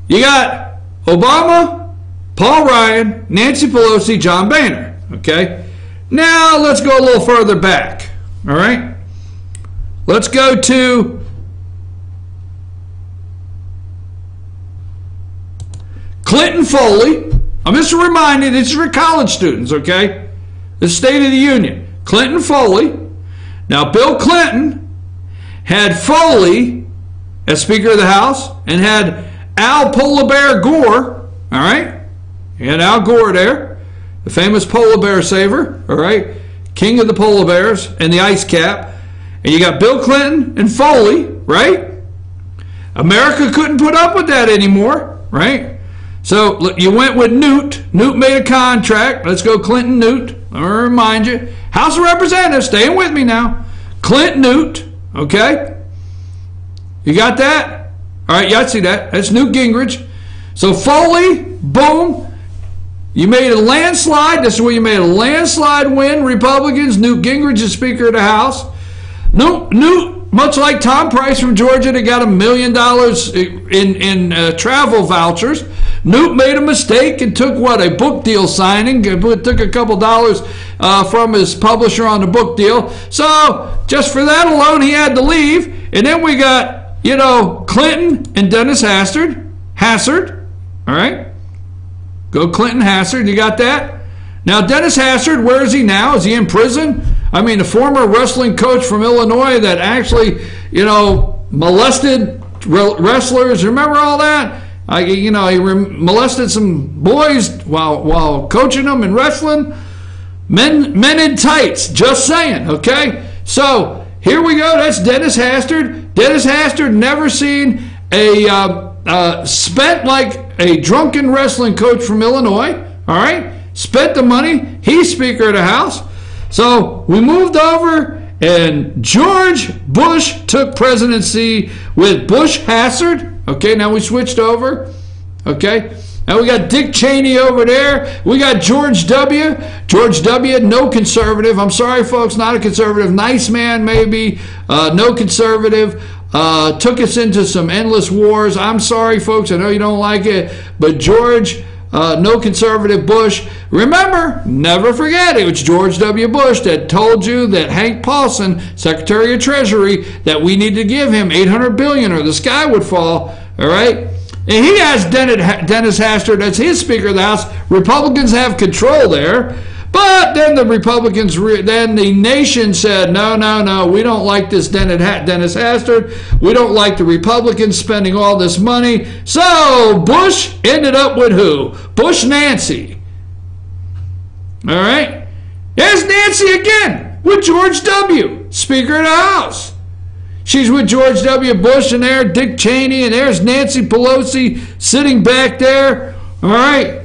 you got Obama, Paul Ryan, Nancy Pelosi, John Boehner. Okay? Now, let's go a little further back. All right? Let's go to Clinton Foley. I'm just reminding, this is for college students, okay? The State of the Union. Clinton Foley. Now, Bill Clinton had Foley as Speaker of the House and had Al Polar Bear Gore, all right? He had Al Gore there, the famous polar bear saver, all right? King of the polar bears and the ice cap. And you got Bill Clinton and Foley, right? America couldn't put up with that anymore, right? So look, you went with Newt. Newt made a contract. Let's go Clinton Newt. I'll remind you. House of Representatives, staying with me now. Clinton Newt, okay? You got that? All right, y'all see that. That's Newt Gingrich. So Foley, boom. You made a landslide. This is where you made a landslide win. Republicans. Newt Gingrich is Speaker of the House. Newt, much like Tom Price from Georgia, that got $1 million in travel vouchers. Newt made a mistake and took a book deal signing. Took a couple dollars from his publisher on the book deal. So just for that alone, he had to leave. And then we got, Clinton and Dennis Hassard. All right. Go Clinton Hassard. You got that? Now, Dennis Hassard, where is he now? Is he in prison? I mean, the former wrestling coach from Illinois that actually, molested wrestlers. Remember all that? He molested some boys while coaching them in wrestling. Men in tights, just saying, okay? So, here we go. That's Dennis Hassard. Dennis Hassard never seen spent like a drunken wrestling coach from Illinois, all right? Spent the money. He's Speaker of the House. So, we moved over, and George Bush took presidency with Bush Hassard. Okay, now we switched over. Okay, now we got Dick Cheney over there. We got George W. George W., no conservative. I'm sorry, folks, not a conservative. Nice man, maybe. No conservative. Took us into some endless wars. I'm sorry, folks. I know you don't like it. But George, no conservative. Bush. Remember, never forget, it was George W. Bush that told you that Hank Paulson, Secretary of Treasury, that we need to give him $800 billion or the sky would fall. All right? And he has Dennis Hassard as his Speaker of the House. Republicans have control there. But then the Republicans, then the nation said, no, we don't like this Dennis Hassard. We don't like the Republicans spending all this money. So Bush ended up with who? Bush Nancy. All right? There's Nancy again with George W., Speaker of the House. She's with George W. Bush, and there Dick Cheney, and there's Nancy Pelosi sitting back there. All right?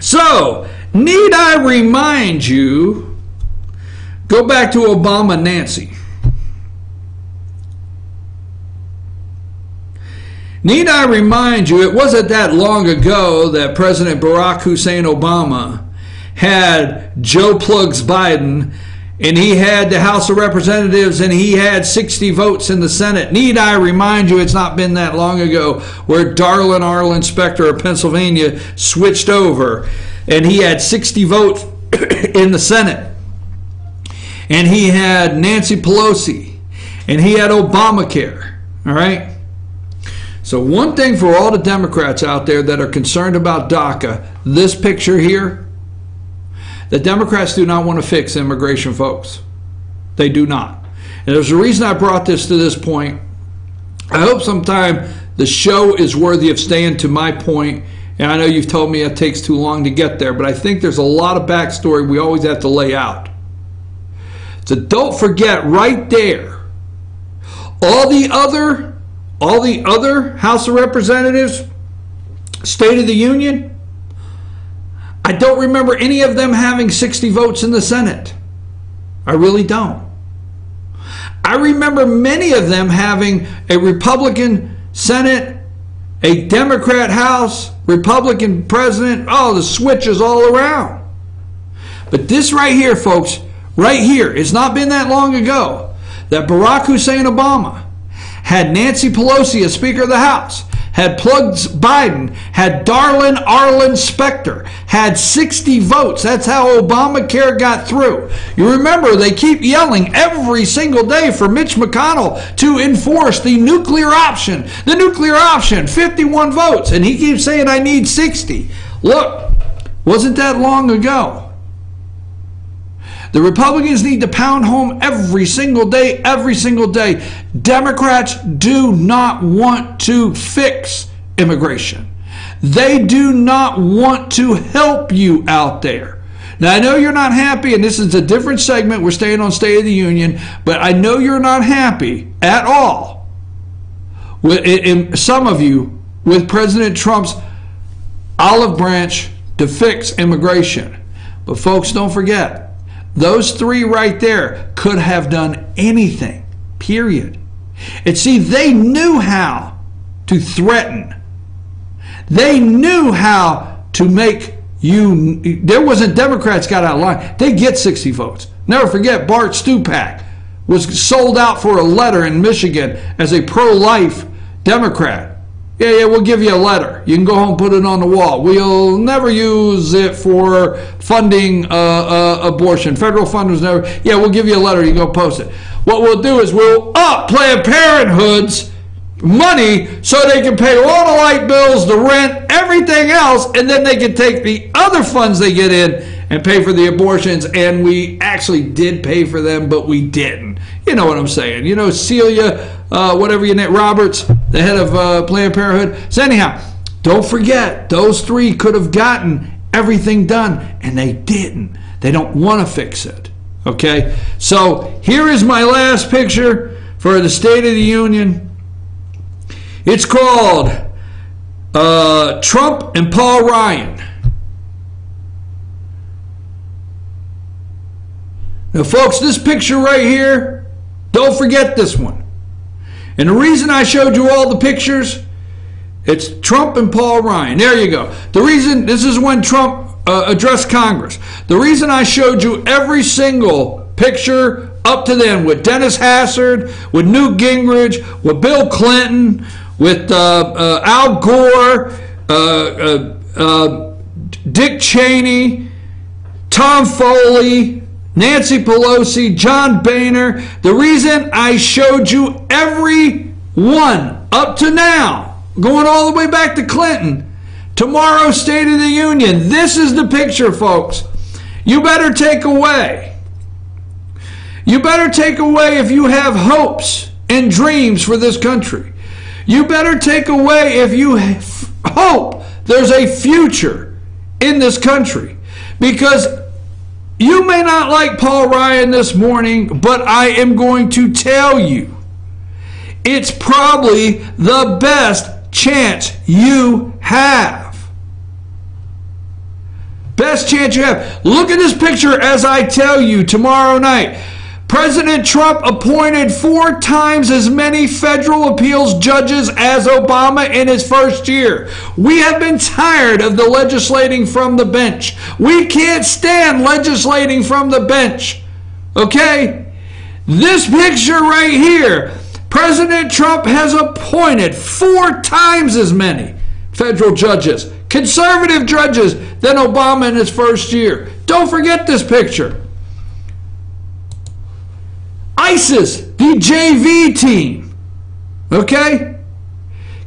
So, need I remind you, go back to Obama Nancy. Need I remind you, it wasn't that long ago that President Barack Hussein Obama had Joe Plugs Biden, and he had the House of Representatives, and he had 60 votes in the Senate. Need I remind you, it's not been that long ago where Darlin Arlen Specter of Pennsylvania switched over, and he had 60 votes in the Senate. And he had Nancy Pelosi, and he had Obamacare, all right? So one thing for all the Democrats out there that are concerned about DACA, this picture here, the Democrats do not want to fix immigration, folks. They do not. And there's a reason I brought this to this point. I hope sometime the show is worthy of staying to my point. And I know you've told me it takes too long to get there, but I think there's a lot of backstory we always have to lay out. So don't forget right there, all the other House of Representatives, State of the Union, I don't remember any of them having 60 votes in the Senate. I really don't. I remember many of them having a Republican Senate, a Democrat House, Republican President. Oh, the switches all around. But this right here, folks, right here, it's not been that long ago that Barack Hussein Obama had Nancy Pelosi as Speaker of the House, had Plugs Biden, had Darlin Arlen Specter, had 60 votes. That's how Obamacare got through. You remember, they keep yelling every single day for Mitch McConnell to enforce the nuclear option. The nuclear option, 51 votes. And he keeps saying, I need 60. Look, wasn't that long ago. The Republicans need to pound home every single day, every single day. Democrats do not want to fix immigration. They do not want to help you out there. Now, I know you're not happy, and this is a different segment. We're staying on State of the Union, but I know you're not happy at all, some of you, with President Trump's olive branch to fix immigration. But folks, don't forget, those three right there could have done anything, period. And see, they knew how to threaten. They knew how to make you. There wasn't Democrats got out of line. They get 60 votes. Never forget, Bart Stupak was sold out for a letter in Michigan as a pro-life Democrat. Yeah, we'll give you a letter. You can go home and put it on the wall. We'll never use it for funding abortion. Federal funders never. Yeah, we'll give you a letter. You can go post it. What we'll do is we'll up Planned Parenthood's money so they can pay all the light bills, the rent, everything else, and then they can take the other funds they get in and pay for the abortions. And we actually did pay for them, but we didn't. You know what I'm saying. You know, Celia, whatever your name, Roberts, the head of Planned Parenthood. So anyhow, don't forget, those three could have gotten everything done, and they didn't. They don't want to fix it. Okay? So here is my last picture for the State of the Union. It's called Trump and Paul Ryan. Now, folks, this picture right here, don't forget this one. And the reason I showed you all the pictures, it's Trump and Paul Ryan. There you go. The reason, this is when Trump addressed Congress. The reason I showed you every single picture up to then with Dennis Hassard, with Newt Gingrich, with Bill Clinton, with Al Gore, Dick Cheney, Tom Foley, Nancy Pelosi, John Boehner. The reason I showed you every one up to now, going all the way back to Clinton, tomorrow's State of the Union, this is the picture, folks. You better take away. You better take away if you have hopes and dreams for this country. You better take away if you hope there's a future in this country. Because you may not like Paul Ryan this morning, but I am going to tell you, it's probably the best chance you have. Best chance you have. Look at this picture as I tell you tomorrow night. President Trump appointed 4 times as many federal appeals judges as Obama in his first year. We have been tired of the legislating from the bench. We can't stand legislating from the bench. Okay? This picture right here, President Trump has appointed 4 times as many federal judges, conservative judges, than Obama in his first year. Don't forget this picture. ISIS, the JV team. Okay?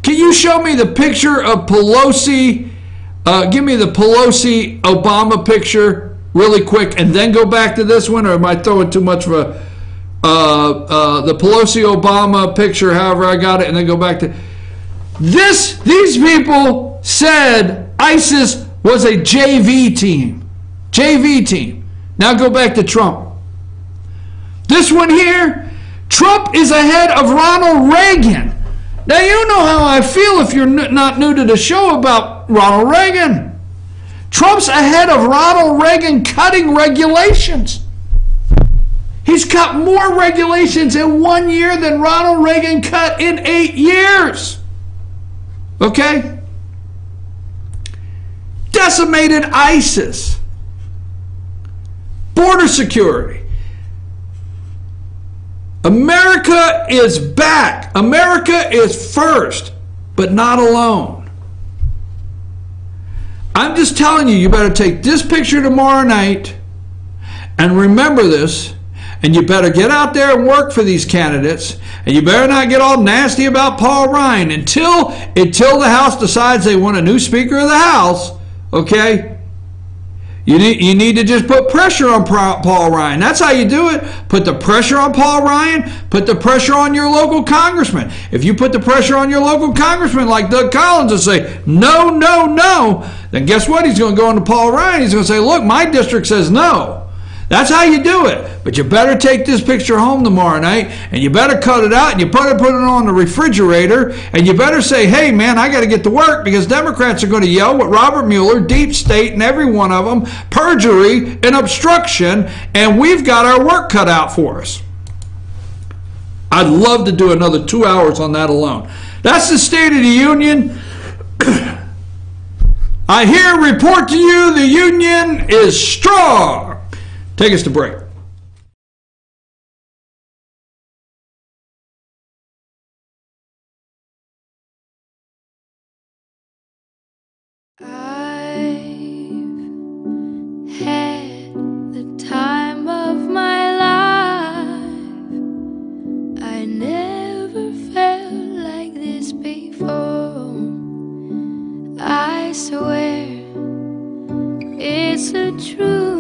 Can you show me the picture of Pelosi? Give me the Pelosi-Obama picture really quick and then go back to this one, or am I throwing too much of a... the Pelosi-Obama picture, however I got it, and then go back to... These people said ISIS was a JV team. JV team. Now go back to Trump. This one here, Trump is ahead of Ronald Reagan. Now you know how I feel if you're not new to the show about Ronald Reagan. Trump's ahead of Ronald Reagan cutting regulations. He's cut more regulations in 1 year than Ronald Reagan cut in 8 years. Okay? Decimated ISIS. Border security. America is back. America is first, but not alone. I'm just telling you, you better take this picture tomorrow night and remember this, and you better get out there and work for these candidates, and you better not get all nasty about Paul Ryan until the House decides they want a new Speaker of the House, okay? You need to just put pressure on Paul Ryan. That's how you do it. Put the pressure on Paul Ryan. Put the pressure on your local congressman. If you put the pressure on your local congressman like Doug Collins and say, no, no, no, then guess what? He's going to go into Paul Ryan. He's going to say, look, my district says no. That's how you do it. But you better take this picture home tomorrow night, and you better cut it out, and you better put it on the refrigerator, and you better say, hey, man, I got to get to work, because Democrats are going to yell with Robert Mueller, deep state, and every one of them, perjury and obstruction, and we've got our work cut out for us. I'd love to do another 2 hours on that alone. That's the State of the Union. I here report to you the Union is strong. Take us to break. I've had the time of my life. I never felt like this before. I swear it's the truth.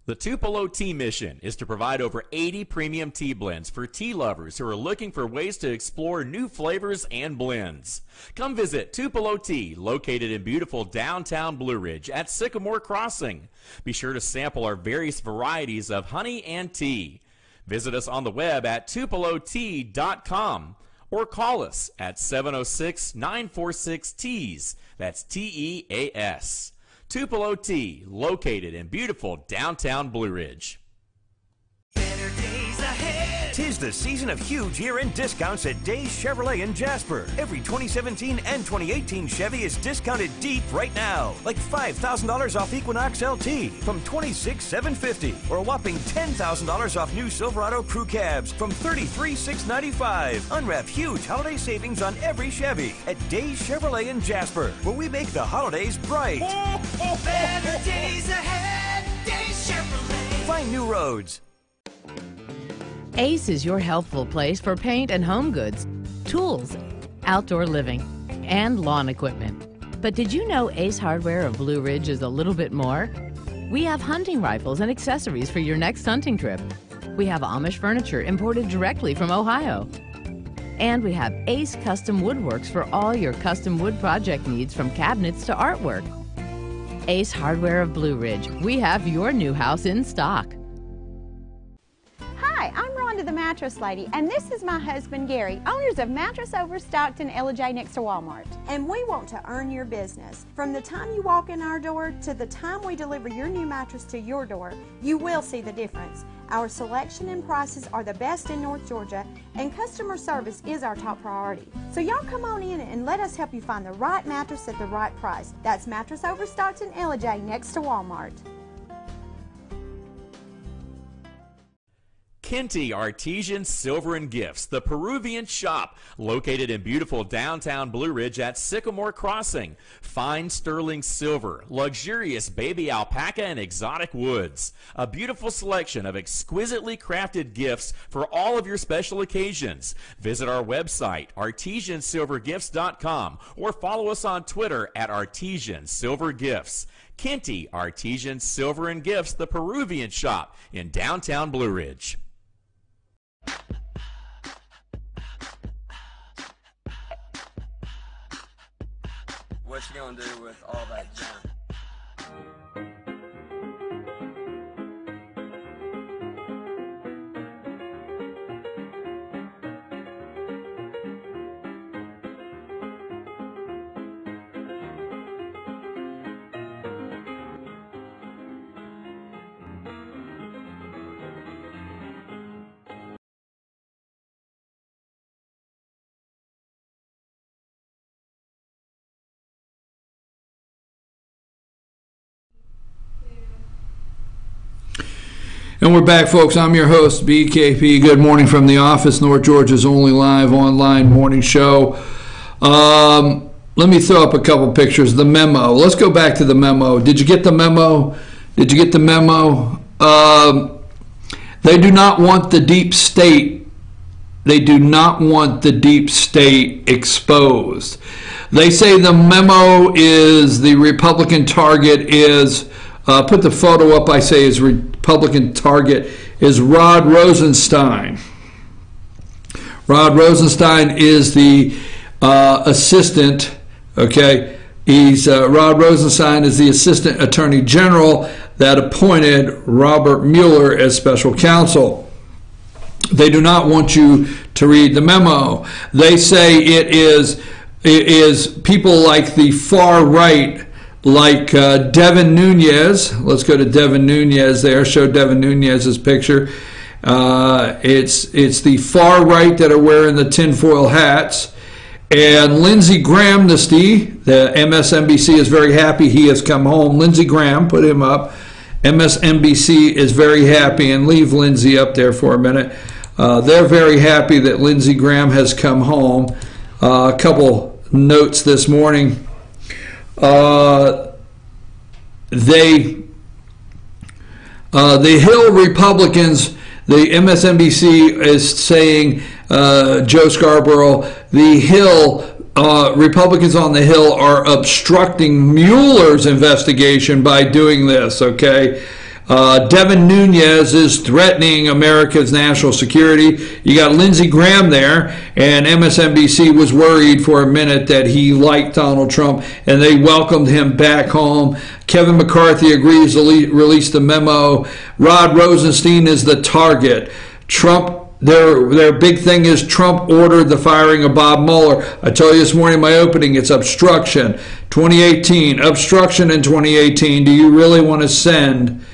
The Tupelo Tea mission is to provide over 80 premium tea blends for tea lovers who are looking for ways to explore new flavors and blends. Come visit Tupelo Tea, located in beautiful downtown Blue Ridge at Sycamore Crossing. Be sure to sample our various varieties of honey and tea. Visit us on the web at tupelotea.com or call us at 706-946-TEAS. That's T-E-A-S. Tupelo Tea, located in beautiful downtown Blue Ridge. Better days ahead. 'Tis the season of huge year-end discounts at Days Chevrolet in Jasper. Every 2017 and 2018 Chevy is discounted deep right now. Like $5,000 off Equinox LT from $26,750, or a whopping $10,000 off new Silverado Crew Cabs from $33,695. Unwrap huge holiday savings on every Chevy at Days Chevrolet in Jasper, where we make the holidays bright. Better days ahead. Days Chevrolet. Find new roads. Ace is your helpful place for paint and home goods. tools, outdoor living, and lawn equipment. But did you know Ace Hardware of Blue Ridge is a little bit more? We have hunting rifles and accessories for your next hunting trip. We have Amish furniture imported directly from Ohio. And we have Ace Custom Woodworks for all your custom wood project needs, from cabinets to artwork. Ace Hardware of Blue Ridge. We have your new house in stock. Hi, I'm Rhonda the Mattress Lady, and this is my husband Gary, owners of Mattress Overstocked in Ella next to Walmart. And we want to earn your business. From the time you walk in our door to the time we deliver your new mattress to your door, you will see the difference. Our selection and prices are the best in North Georgia, and customer service is our top priority. So y'all come on in and let us help you find the right mattress at the right price. That's Mattress Overstocked in Ella next to Walmart. Kenty Artesian Silver and Gifts, the Peruvian shop, located in beautiful downtown Blue Ridge at Sycamore Crossing. Fine sterling silver, luxurious baby alpaca and exotic woods. A beautiful selection of exquisitely crafted gifts for all of your special occasions. Visit our website, artesiansilvergifts.com, or follow us on Twitter at Artesian Silver Gifts. Kenty Artesian Silver and Gifts, the Peruvian shop in downtown Blue Ridge. What you gonna do with all that junk? And we're back, folks. I'm your host, BKP. Good morning from the office, North Georgia's only live online morning show. Let me throw up a couple pictures. The memo. Let's go back to the memo. Did you get the memo? Did you get the memo? They do not want the deep state. They do not want the deep state exposed. They say the memo is the Republican target is, put the photo up, I say is Republican target is Rod Rosenstein. Rod Rosenstein is the assistant, okay? Rod Rosenstein is the assistant attorney general that appointed Robert Mueller as special counsel. They do not want you to read the memo. They say it is people like the far right, like Devin Nunes. Let's go to Devin Nunes there. Show Devin Nunes' picture. It's the far right that are wearing the tinfoil hats. And Lindsey Graham, the MSNBC is very happy he has come home. Lindsey Graham, put him up. MSNBC is very happy, and leave Lindsey up there for a minute. They're very happy that Lindsey Graham has come home. A couple notes this morning. The Hill Republicans, the MSNBC is saying, Joe Scarborough, the Hill, Republicans on the Hill are obstructing Mueller's investigation by doing this, okay? Devin Nunes is threatening America's national security. You got Lindsey Graham there, and MSNBC was worried for a minute that he liked Donald Trump, and they welcomed him back home. Kevin McCarthy agrees to release the memo. Rod Rosenstein is the target. Trump, their big thing is Trump ordered the firing of Bob Mueller. I told you this morning in my opening, it's obstruction. 2018, obstruction in 2018. Do you really want to send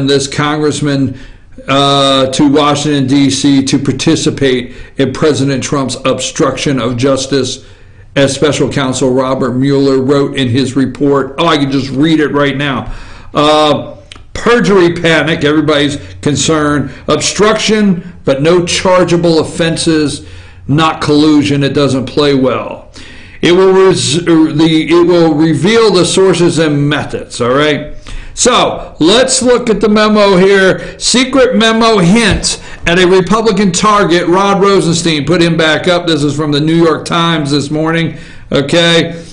this congressman to Washington, D.C. to participate in President Trump's obstruction of justice, as special counsel Robert Mueller wrote in his report? Oh, I can just read it right now. Perjury panic, everybody's concerned. Obstruction, but no chargeable offenses, not collusion. It doesn't play well. It will reveal the sources and methods, all right? So let's look at the memo here. Secret memo hints at a Republican target. Rod Rosenstein put him back up. This is from the New York Times this morning. Okay.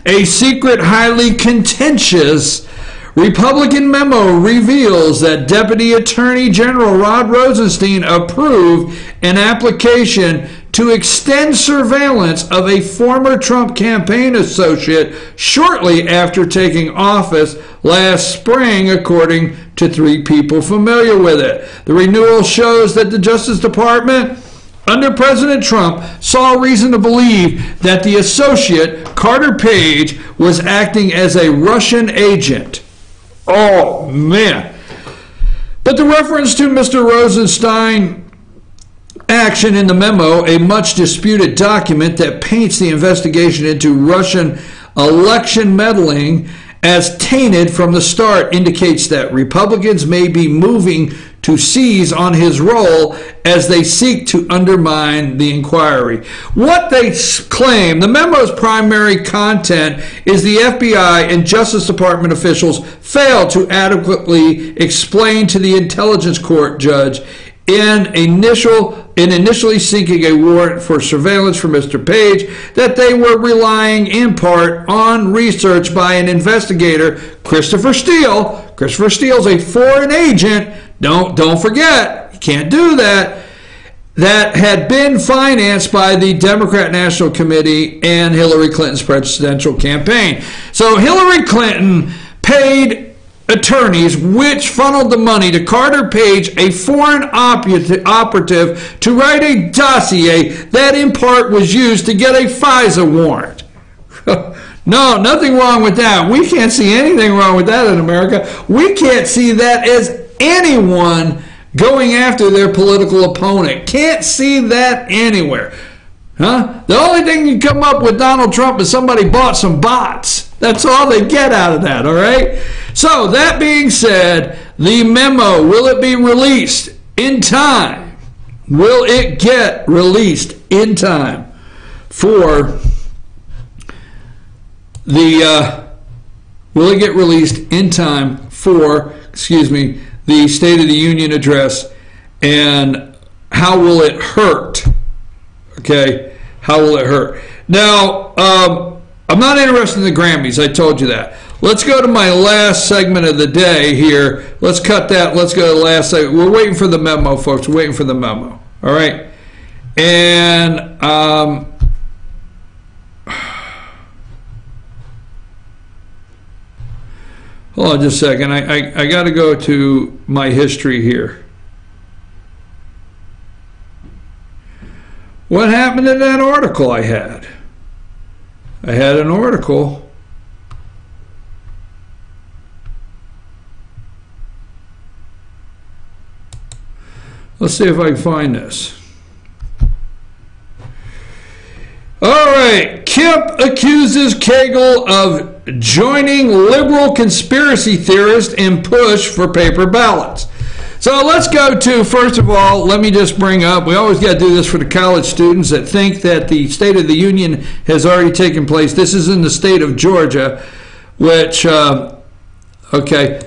A secret, highly contentious Republican memo reveals that Deputy Attorney General Rod Rosenstein approved an application to extend surveillance of a former Trump campaign associate shortly after taking office last spring, according to 3 people familiar with it. The renewal shows that the Justice Department under President Trump saw reason to believe that the associate, Carter Page, was acting as a Russian agent. Oh, man. But the reference to Mr. Rosenstein action in the memo, a much disputed document that paints the investigation into Russian election meddling as tainted from the start, indicates that Republicans may be moving to seize on his role as they seek to undermine the inquiry. What they claim, the memo's primary content is the FBI and Justice Department officials failed to adequately explain to the intelligence court judge in initially seeking a warrant for surveillance for Mr. Page that they were relying in part on research by an investigator, Christopher Steele. Christopher Steele's a foreign agent. Don't forget, you can't do that. That had been financed by the Democrat National Committee and Hillary Clinton's presidential campaign. So Hillary Clinton paid attorneys which funneled the money to Carter Page, a foreign operative, to write a dossier that in part was used to get a FISA warrant. No, nothing wrong with that. We can't see anything wrong with that in America. We can't see that as anyone going after their political opponent. Can't see that anywhere. Huh? The only thing you come up with Donald Trump is somebody bought some bots. That's all they get out of that, all right? So, that being said, the memo, will it be released in time? Will it get released in time for the, will it get released in time for, the State of the Union address, and how will it hurt? Okay, how will it hurt? Now, I'm not interested in the Grammys. I told you that. Let's go to my last segment of the day here. Let's cut that. Let's go to the last segment. We're waiting for the memo, folks. We're waiting for the memo. All right? And hold on just a second. I got to go to my history here. What happened to that article I had? I had an article. Let's see if I can find this. All right. Kemp accuses Cagle of joining liberal conspiracy theorists in push for paper ballots. So let's go to, first of all, let me just bring up, we always got to do this for the college students that think that the State of the Union has already taken place. This is in the state of Georgia, which, okay.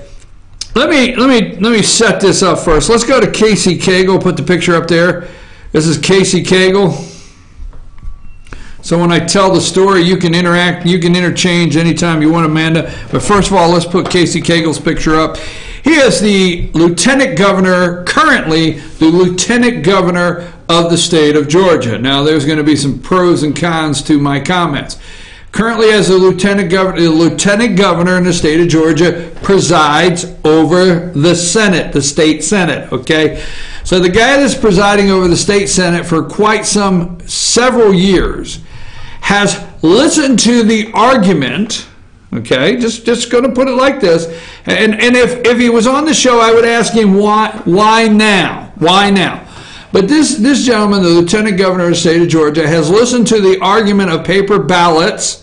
Let me set this up first. Let's go to Casey Cagle. Put the picture up there. This is Casey Cagle. So when I tell the story, you can interact, you can interchange anytime you want, Amanda. But first of all, let's put Casey Cagle's picture up. He is the lieutenant governor, currently the lieutenant governor of the state of Georgia. Now, there's going to be some pros and cons to my comments. Currently, as the lieutenant governor in the state of Georgia presides over the Senate, the state Senate, okay? So the guy that's presiding over the state Senate for quite several years has listened to the argument, okay, just going to put it like this, and if he was on the show, I would ask him why now? Why now? But this gentleman, the lieutenant governor of the state of Georgia, has listened to the argument of paper ballots,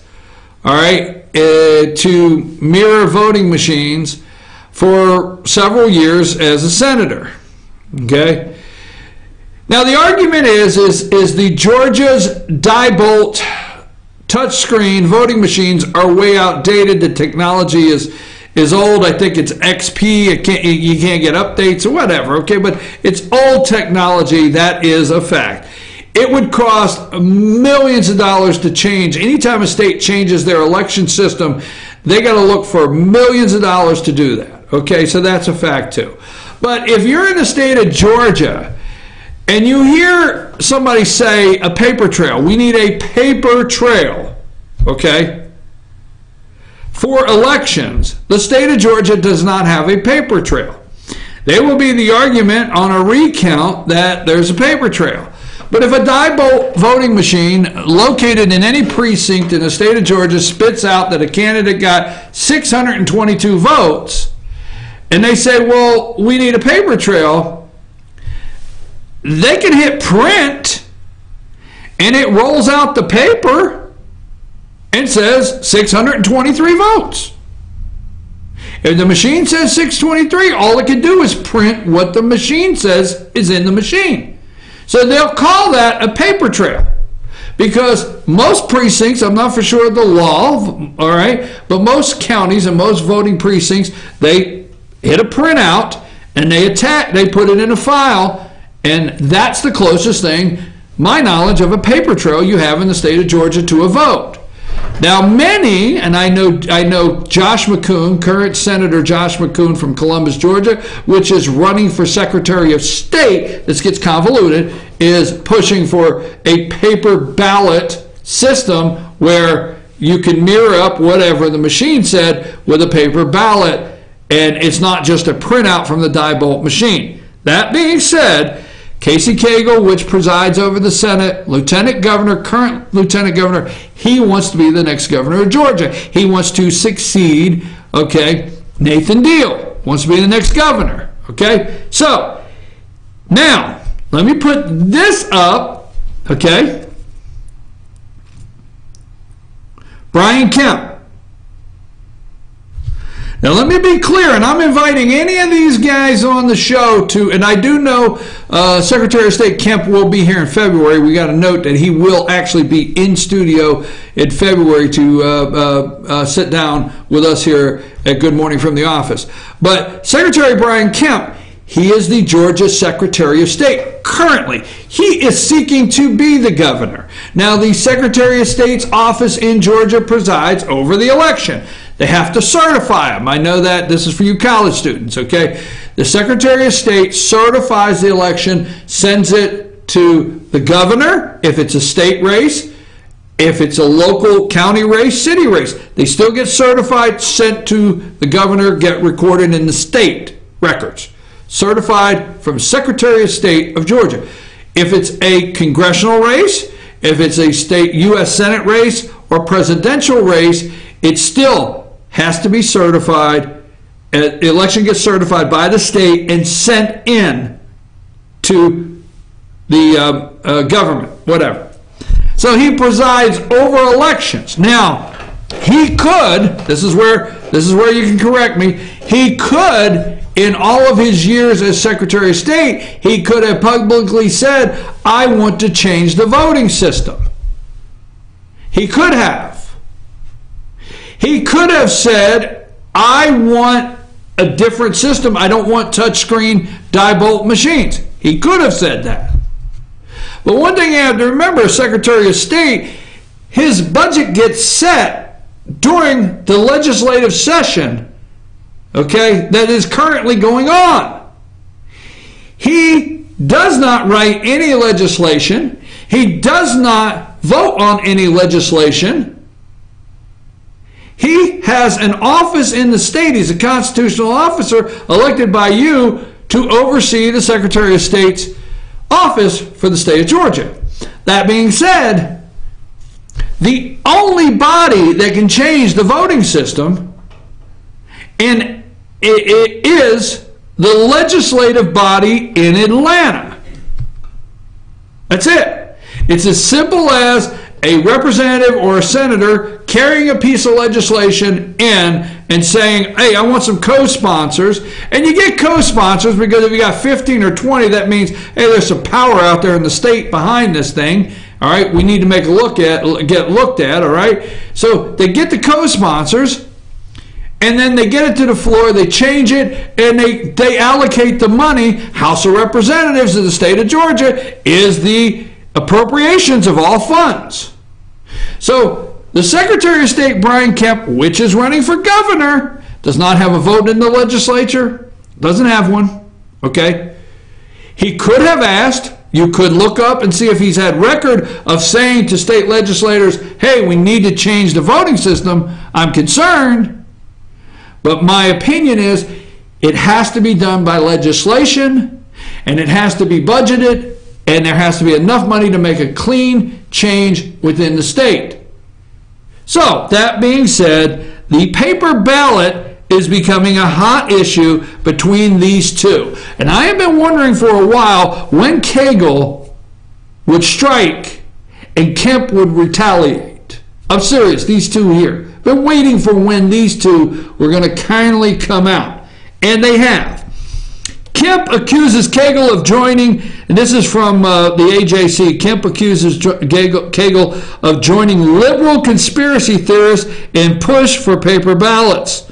all right, to mirror voting machines for several years as a senator, okay? Now, the argument is the Georgia's Diebold touchscreen voting machines are way outdated. The technology is is old. I think it's XP. You can't get updates or whatever, okay? But it's old technology. That is a fact. It would cost millions of dollars to change. Anytime a state changes their election system, they got to look for millions of dollars to do that, okay? So that's a fact too. But if you're in the state of Georgia and you hear somebody say a paper trail, we need a paper trail, okay? For elections, the state of Georgia does not have a paper trail. There will be the argument on a recount that there's a paper trail. But if a die voting machine located in any precinct in the state of Georgia spits out that a candidate got 622 votes, and they say, well, we need a paper trail, they can hit print, and it rolls out the paper and says 623 votes. If the machine says 623, all it can do is print what the machine says is in the machine. So they'll call that a paper trail, because most precincts, I'm not for sure of the law, all right, but most counties and most voting precincts, they hit a printout and they put it in a file, and that's the closest thing, my knowledge, of a paper trail you have in the state of Georgia to a vote. Now, many, and I know Josh McCoon, current Senator Josh McCoon from Columbus, Georgia, which is running for Secretary of State, this gets convoluted, is pushing for a paper ballot system where you can mirror up whatever the machine said with a paper ballot, and it's not just a printout from the die-bolt machine. That being said, Casey Cagle, which presides over the Senate, Lieutenant Governor, current Lieutenant Governor, he wants to be the next governor of Georgia. He wants to succeed, okay, Nathan Deal wants to be the next governor, okay? So, now, let me put this up, okay? Brian Kemp. Now, let me be clear, and I'm inviting any of these guys on the show to, and I do know Secretary of State Kemp will be here in February. We got a note that he will actually be in studio in February to sit down with us here at Good Morning from the Office. But Secretary Brian Kemp, he is the Georgia Secretary of State. Currently, he is seeking to be the governor. Now, the Secretary of State's office in Georgia presides over the election. They have to certify them. I know that. This is for you college students, okay? The Secretary of State certifies the election, sends it to the governor if it's a state race, if it's a local county race, city race. They still get certified, sent to the governor, get recorded in the state records. Certified from Secretary of State of Georgia. If it's a congressional race, if it's a state U.S. Senate race or presidential race, it still has to be certified. The election gets certified by the state and sent in to the government, whatever. So he presides over elections. Now, he could, this is where you can correct me, he could, in all of his years as Secretary of State, he could have publicly said, I want to change the voting system. He could have. He could have said, I want a different system. I don't want touchscreen die-bolt machines. He could have said that. But one thing you have to remember, Secretary of State, his budget gets set during the legislative session, okay, that is currently going on. He does not write any legislation. He does not vote on any legislation. He has an office in the state. He's a constitutional officer elected by you to oversee the Secretary of State's office for the state of Georgia. That being said, the only body that can change the voting system it is the legislative body in Atlanta. That's it. It's as simple as a representative or a senator carrying a piece of legislation in and saying, hey, I want some co-sponsors. And you get co-sponsors because if you got 15 or 20, that means, hey, there's some power out there in the state behind this thing. All right, we need to get looked at, all right? So they get the co-sponsors, and then they get it to the floor, they change it, and they allocate the money. House of Representatives of the state of Georgia is the appropriations of all funds. So the Secretary of State, Brian Kemp, which is running for governor, does not have a vote in the legislature, doesn't have one, okay? He could have asked. You could look up and see if he's had record of saying to state legislators, hey, we need to change the voting system. I'm concerned. But my opinion is it has to be done by legislation, and it has to be budgeted, and there has to be enough money to make a clean change within the state. So, that being said, the paper ballot is becoming a hot issue between these two. And I have been wondering for a while when Cagle would strike and Kemp would retaliate. I'm serious, these two here. Been waiting for when these two were going to kindly come out. And they have. Kemp accuses Cagle of joining, and this is from the AJC, Kemp accuses Cagle of joining liberal conspiracy theorists in push for paper ballots.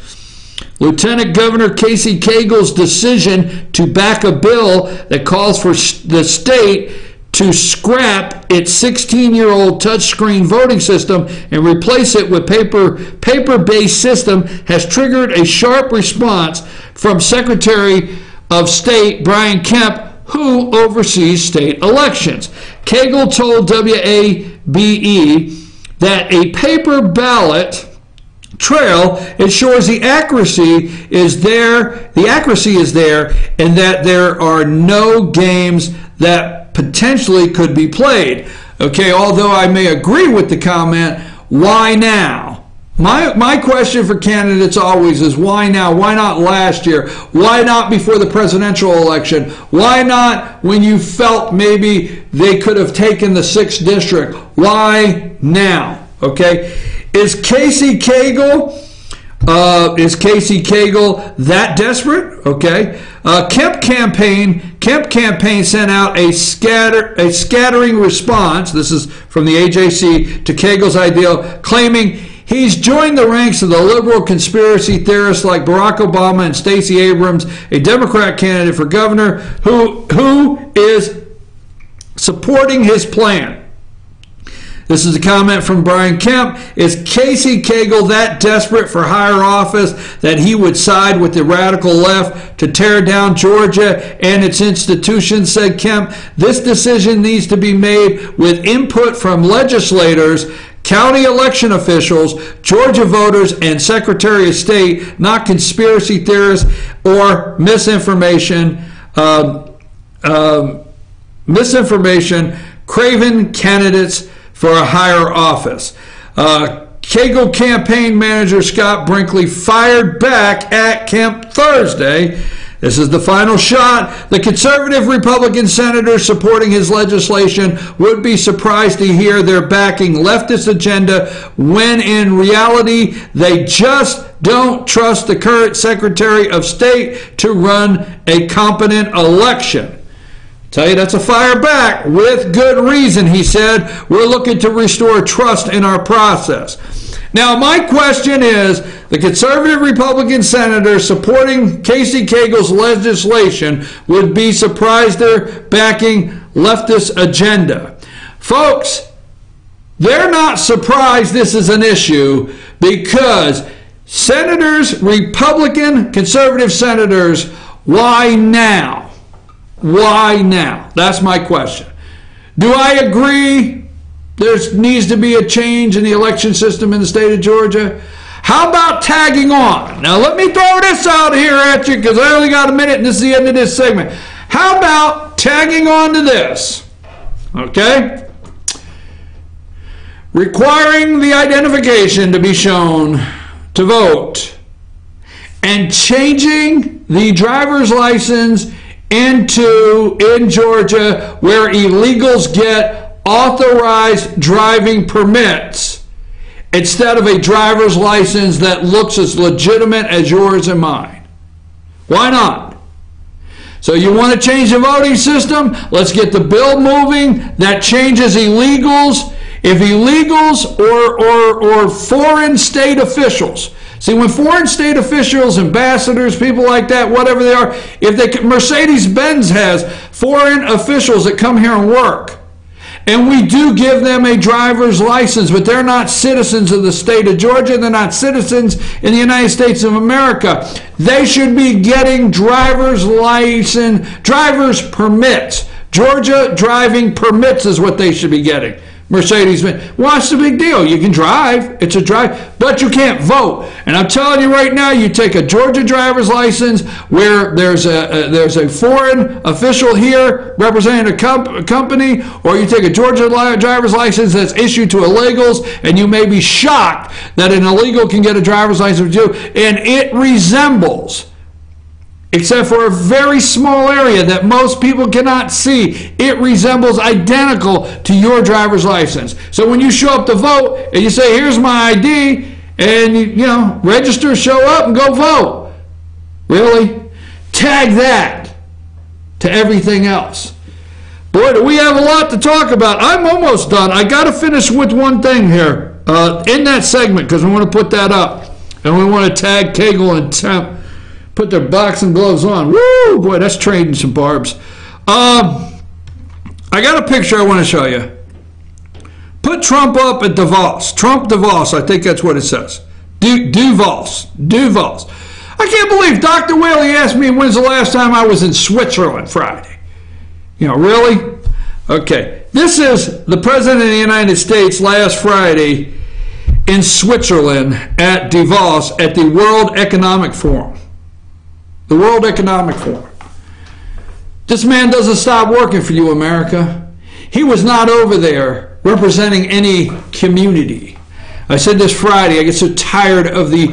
Lieutenant Governor Casey Cagle's decision to back a bill that calls for the state to scrap its 16-year-old touchscreen voting system and replace it with paper-based system has triggered a sharp response from Secretary of State Brian Kemp, who oversees state elections. Cagle told WABE that a paper ballot trail ensures the accuracy is there, and that there are no games that potentially could be played. Okay, although I may agree with the comment, why now? My question for candidates always is why now? Why not last year? Why not before the presidential election? Why not when you felt maybe they could have taken the 6th district? Why now? Okay, is Casey Cagle that desperate? Okay, Kemp campaign sent out a scattering response. This is from the AJC to Cagle's ideal, claiming he's joined the ranks of the liberal conspiracy theorists like Barack Obama and Stacey Abrams, a Democrat candidate for governor, who is supporting his plan. This is a comment from Brian Kemp. Is Casey Cagle that desperate for higher office that he would side with the radical left to tear down Georgia and its institutions, said Kemp. This decision needs to be made with input from legislators, county election officials, Georgia voters, and Secretary of State, not conspiracy theorists or misinformation, craven candidates for a higher office. Cagle campaign manager Scott Brinkley fired back at Kemp Thursday. This is the final shot. The conservative Republican senators supporting his legislation would be surprised to hear they're backing leftist agenda when in reality they just don't trust the current Secretary of State to run a competent election. Tell you that's a fire back with good reason, he said. We're looking to restore trust in our process. Now, my question is, the conservative Republican senators supporting Casey Cagle's legislation would be surprised they're backing leftist agenda. Folks, they're not surprised this is an issue because senators, Republican conservative senators, why now? Why now? That's my question. Do I agree there needs to be a change in the election system in the state of Georgia? How about tagging on? Now let me throw this out here at you because I only got a minute and this is the end of this segment. How about tagging on to this? Okay? Requiring the identification to be shown to vote and changing the driver's license in Georgia where illegals get authorized driving permits instead of a driver's license that looks as legitimate as yours and mine. Why not? So you want to change the voting system? Let's get the bill moving that changes illegals. If illegals or foreign state officials See, when foreign state officials, ambassadors, people like that, whatever they are, Mercedes-Benz has foreign officials that come here and work. And we do give them a driver's license, but they're not citizens of the state of Georgia. They're not citizens in the United States of America. They should be getting driver's license, driver's permits. Georgia driving permits is what they should be getting. Mercedes-Benz. What's the big deal? You can drive. It's a drive, but you can't vote. And I'm telling you right now, you take a Georgia driver's license where there's a foreign official here representing a company, or you take a Georgia driver's license that's issued to illegals, and you may be shocked that an illegal can get a driver's license too, and it resembles, except for a very small area that most people cannot see, it resembles identical to your driver's license. So when you show up to vote and you say, here's my ID, and you register, show up, and go vote. Really? Tag that to everything else. Boy, do we have a lot to talk about. I'm almost done. I got to finish with one thing here in that segment, because we want to put that up. And we want to tag Cagle and Kemp. Put their boxing gloves on. Woo! Boy, that's trading some barbs. I got a picture I want to show you. Put Trump up at Davos. Trump Davos. I think that's what it says. Davos. I can't believe Dr. Whaley asked me when's the last time I was in Switzerland Friday. Really? Okay. This is the President of the United States last Friday in Switzerland at Davos at the World Economic Forum. The World Economic Forum. This man doesn't stop working for you, America. He was not over there representing any community. I said this Friday, I get so tired of the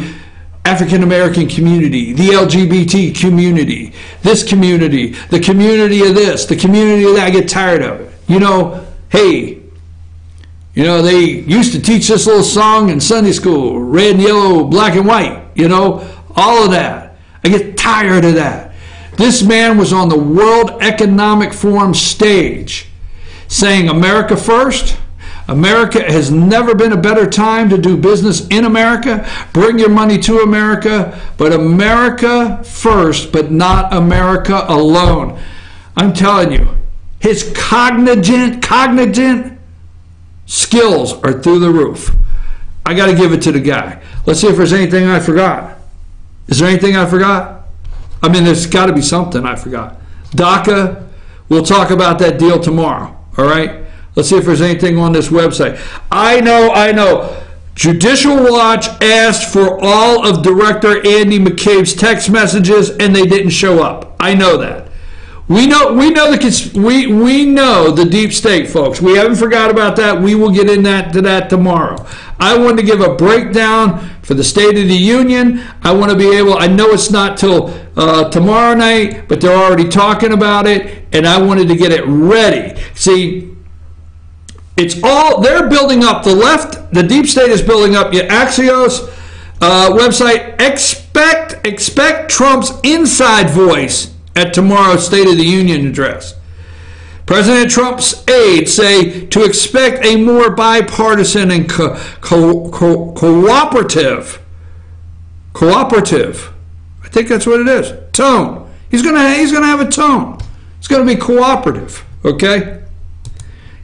African American community, the LGBT community, this community, the community of this, the community of that. I get tired of it. Hey, they used to teach this little song in Sunday school, red and yellow, black and white, all of that. I get tired of that. This man was on the World Economic Forum stage saying America first. America has never been a better time to do business in America. Bring your money to America, but America first, but not America alone. I'm telling you, his cognizant skills are through the roof. I got to give it to the guy. Let's see if there's anything I forgot. Is there anything I forgot? I mean, there's got to be something I forgot. DACA, we'll talk about that deal tomorrow, all right? Let's see if there's anything on this website. I know. Judicial Watch asked for all of Director Andy McCabe's text messages, and they didn't show up. I know that. We know the deep state, folks. We haven't forgot about that. We will get into that tomorrow. I wanted to give a breakdown for the State of the Union. I want to be able, I know it's not till tomorrow night, but they're already talking about it, and I wanted to get it ready. See, it's all, they're building up, the left, the deep state is building up your Axios website. Expect Trump's inside voice at tomorrow's State of the Union address. President Trump's aides say to expect a more bipartisan and cooperative, I think that's what it is, tone. He's gonna have a tone. It's gonna be cooperative, okay?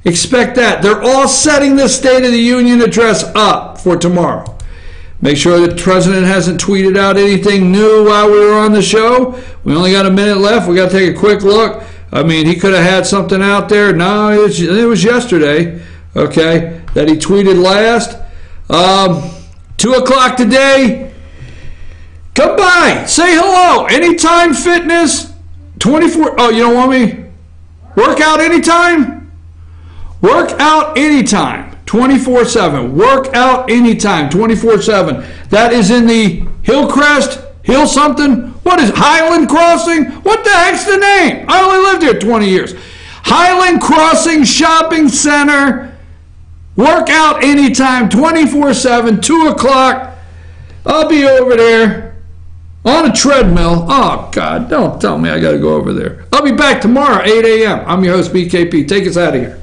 Expect that. They're all setting this State of the Union address up for tomorrow. Make sure that the president hasn't tweeted out anything new while we were on the show. We only got a minute left. We got to take a quick look. I mean, he could have had something out there. No, it was yesterday, okay, that he tweeted last. 2 o'clock today. Come by. Say hello. Anytime Fitness. 24. Oh, you don't want me? Work out anytime? Work out anytime. 24/7. Work out anytime. 24/7. That is in the Hillcrest, Hill something. What is Highland Crossing? What the heck's the name? I only lived here 20 years. Highland Crossing Shopping Center. Work out anytime. 24/7. 2 o'clock. I'll be over there on a treadmill. Oh, God, don't tell me I got to go over there. I'll be back tomorrow, 8 a.m. I'm your host, BKP. Take us out of here.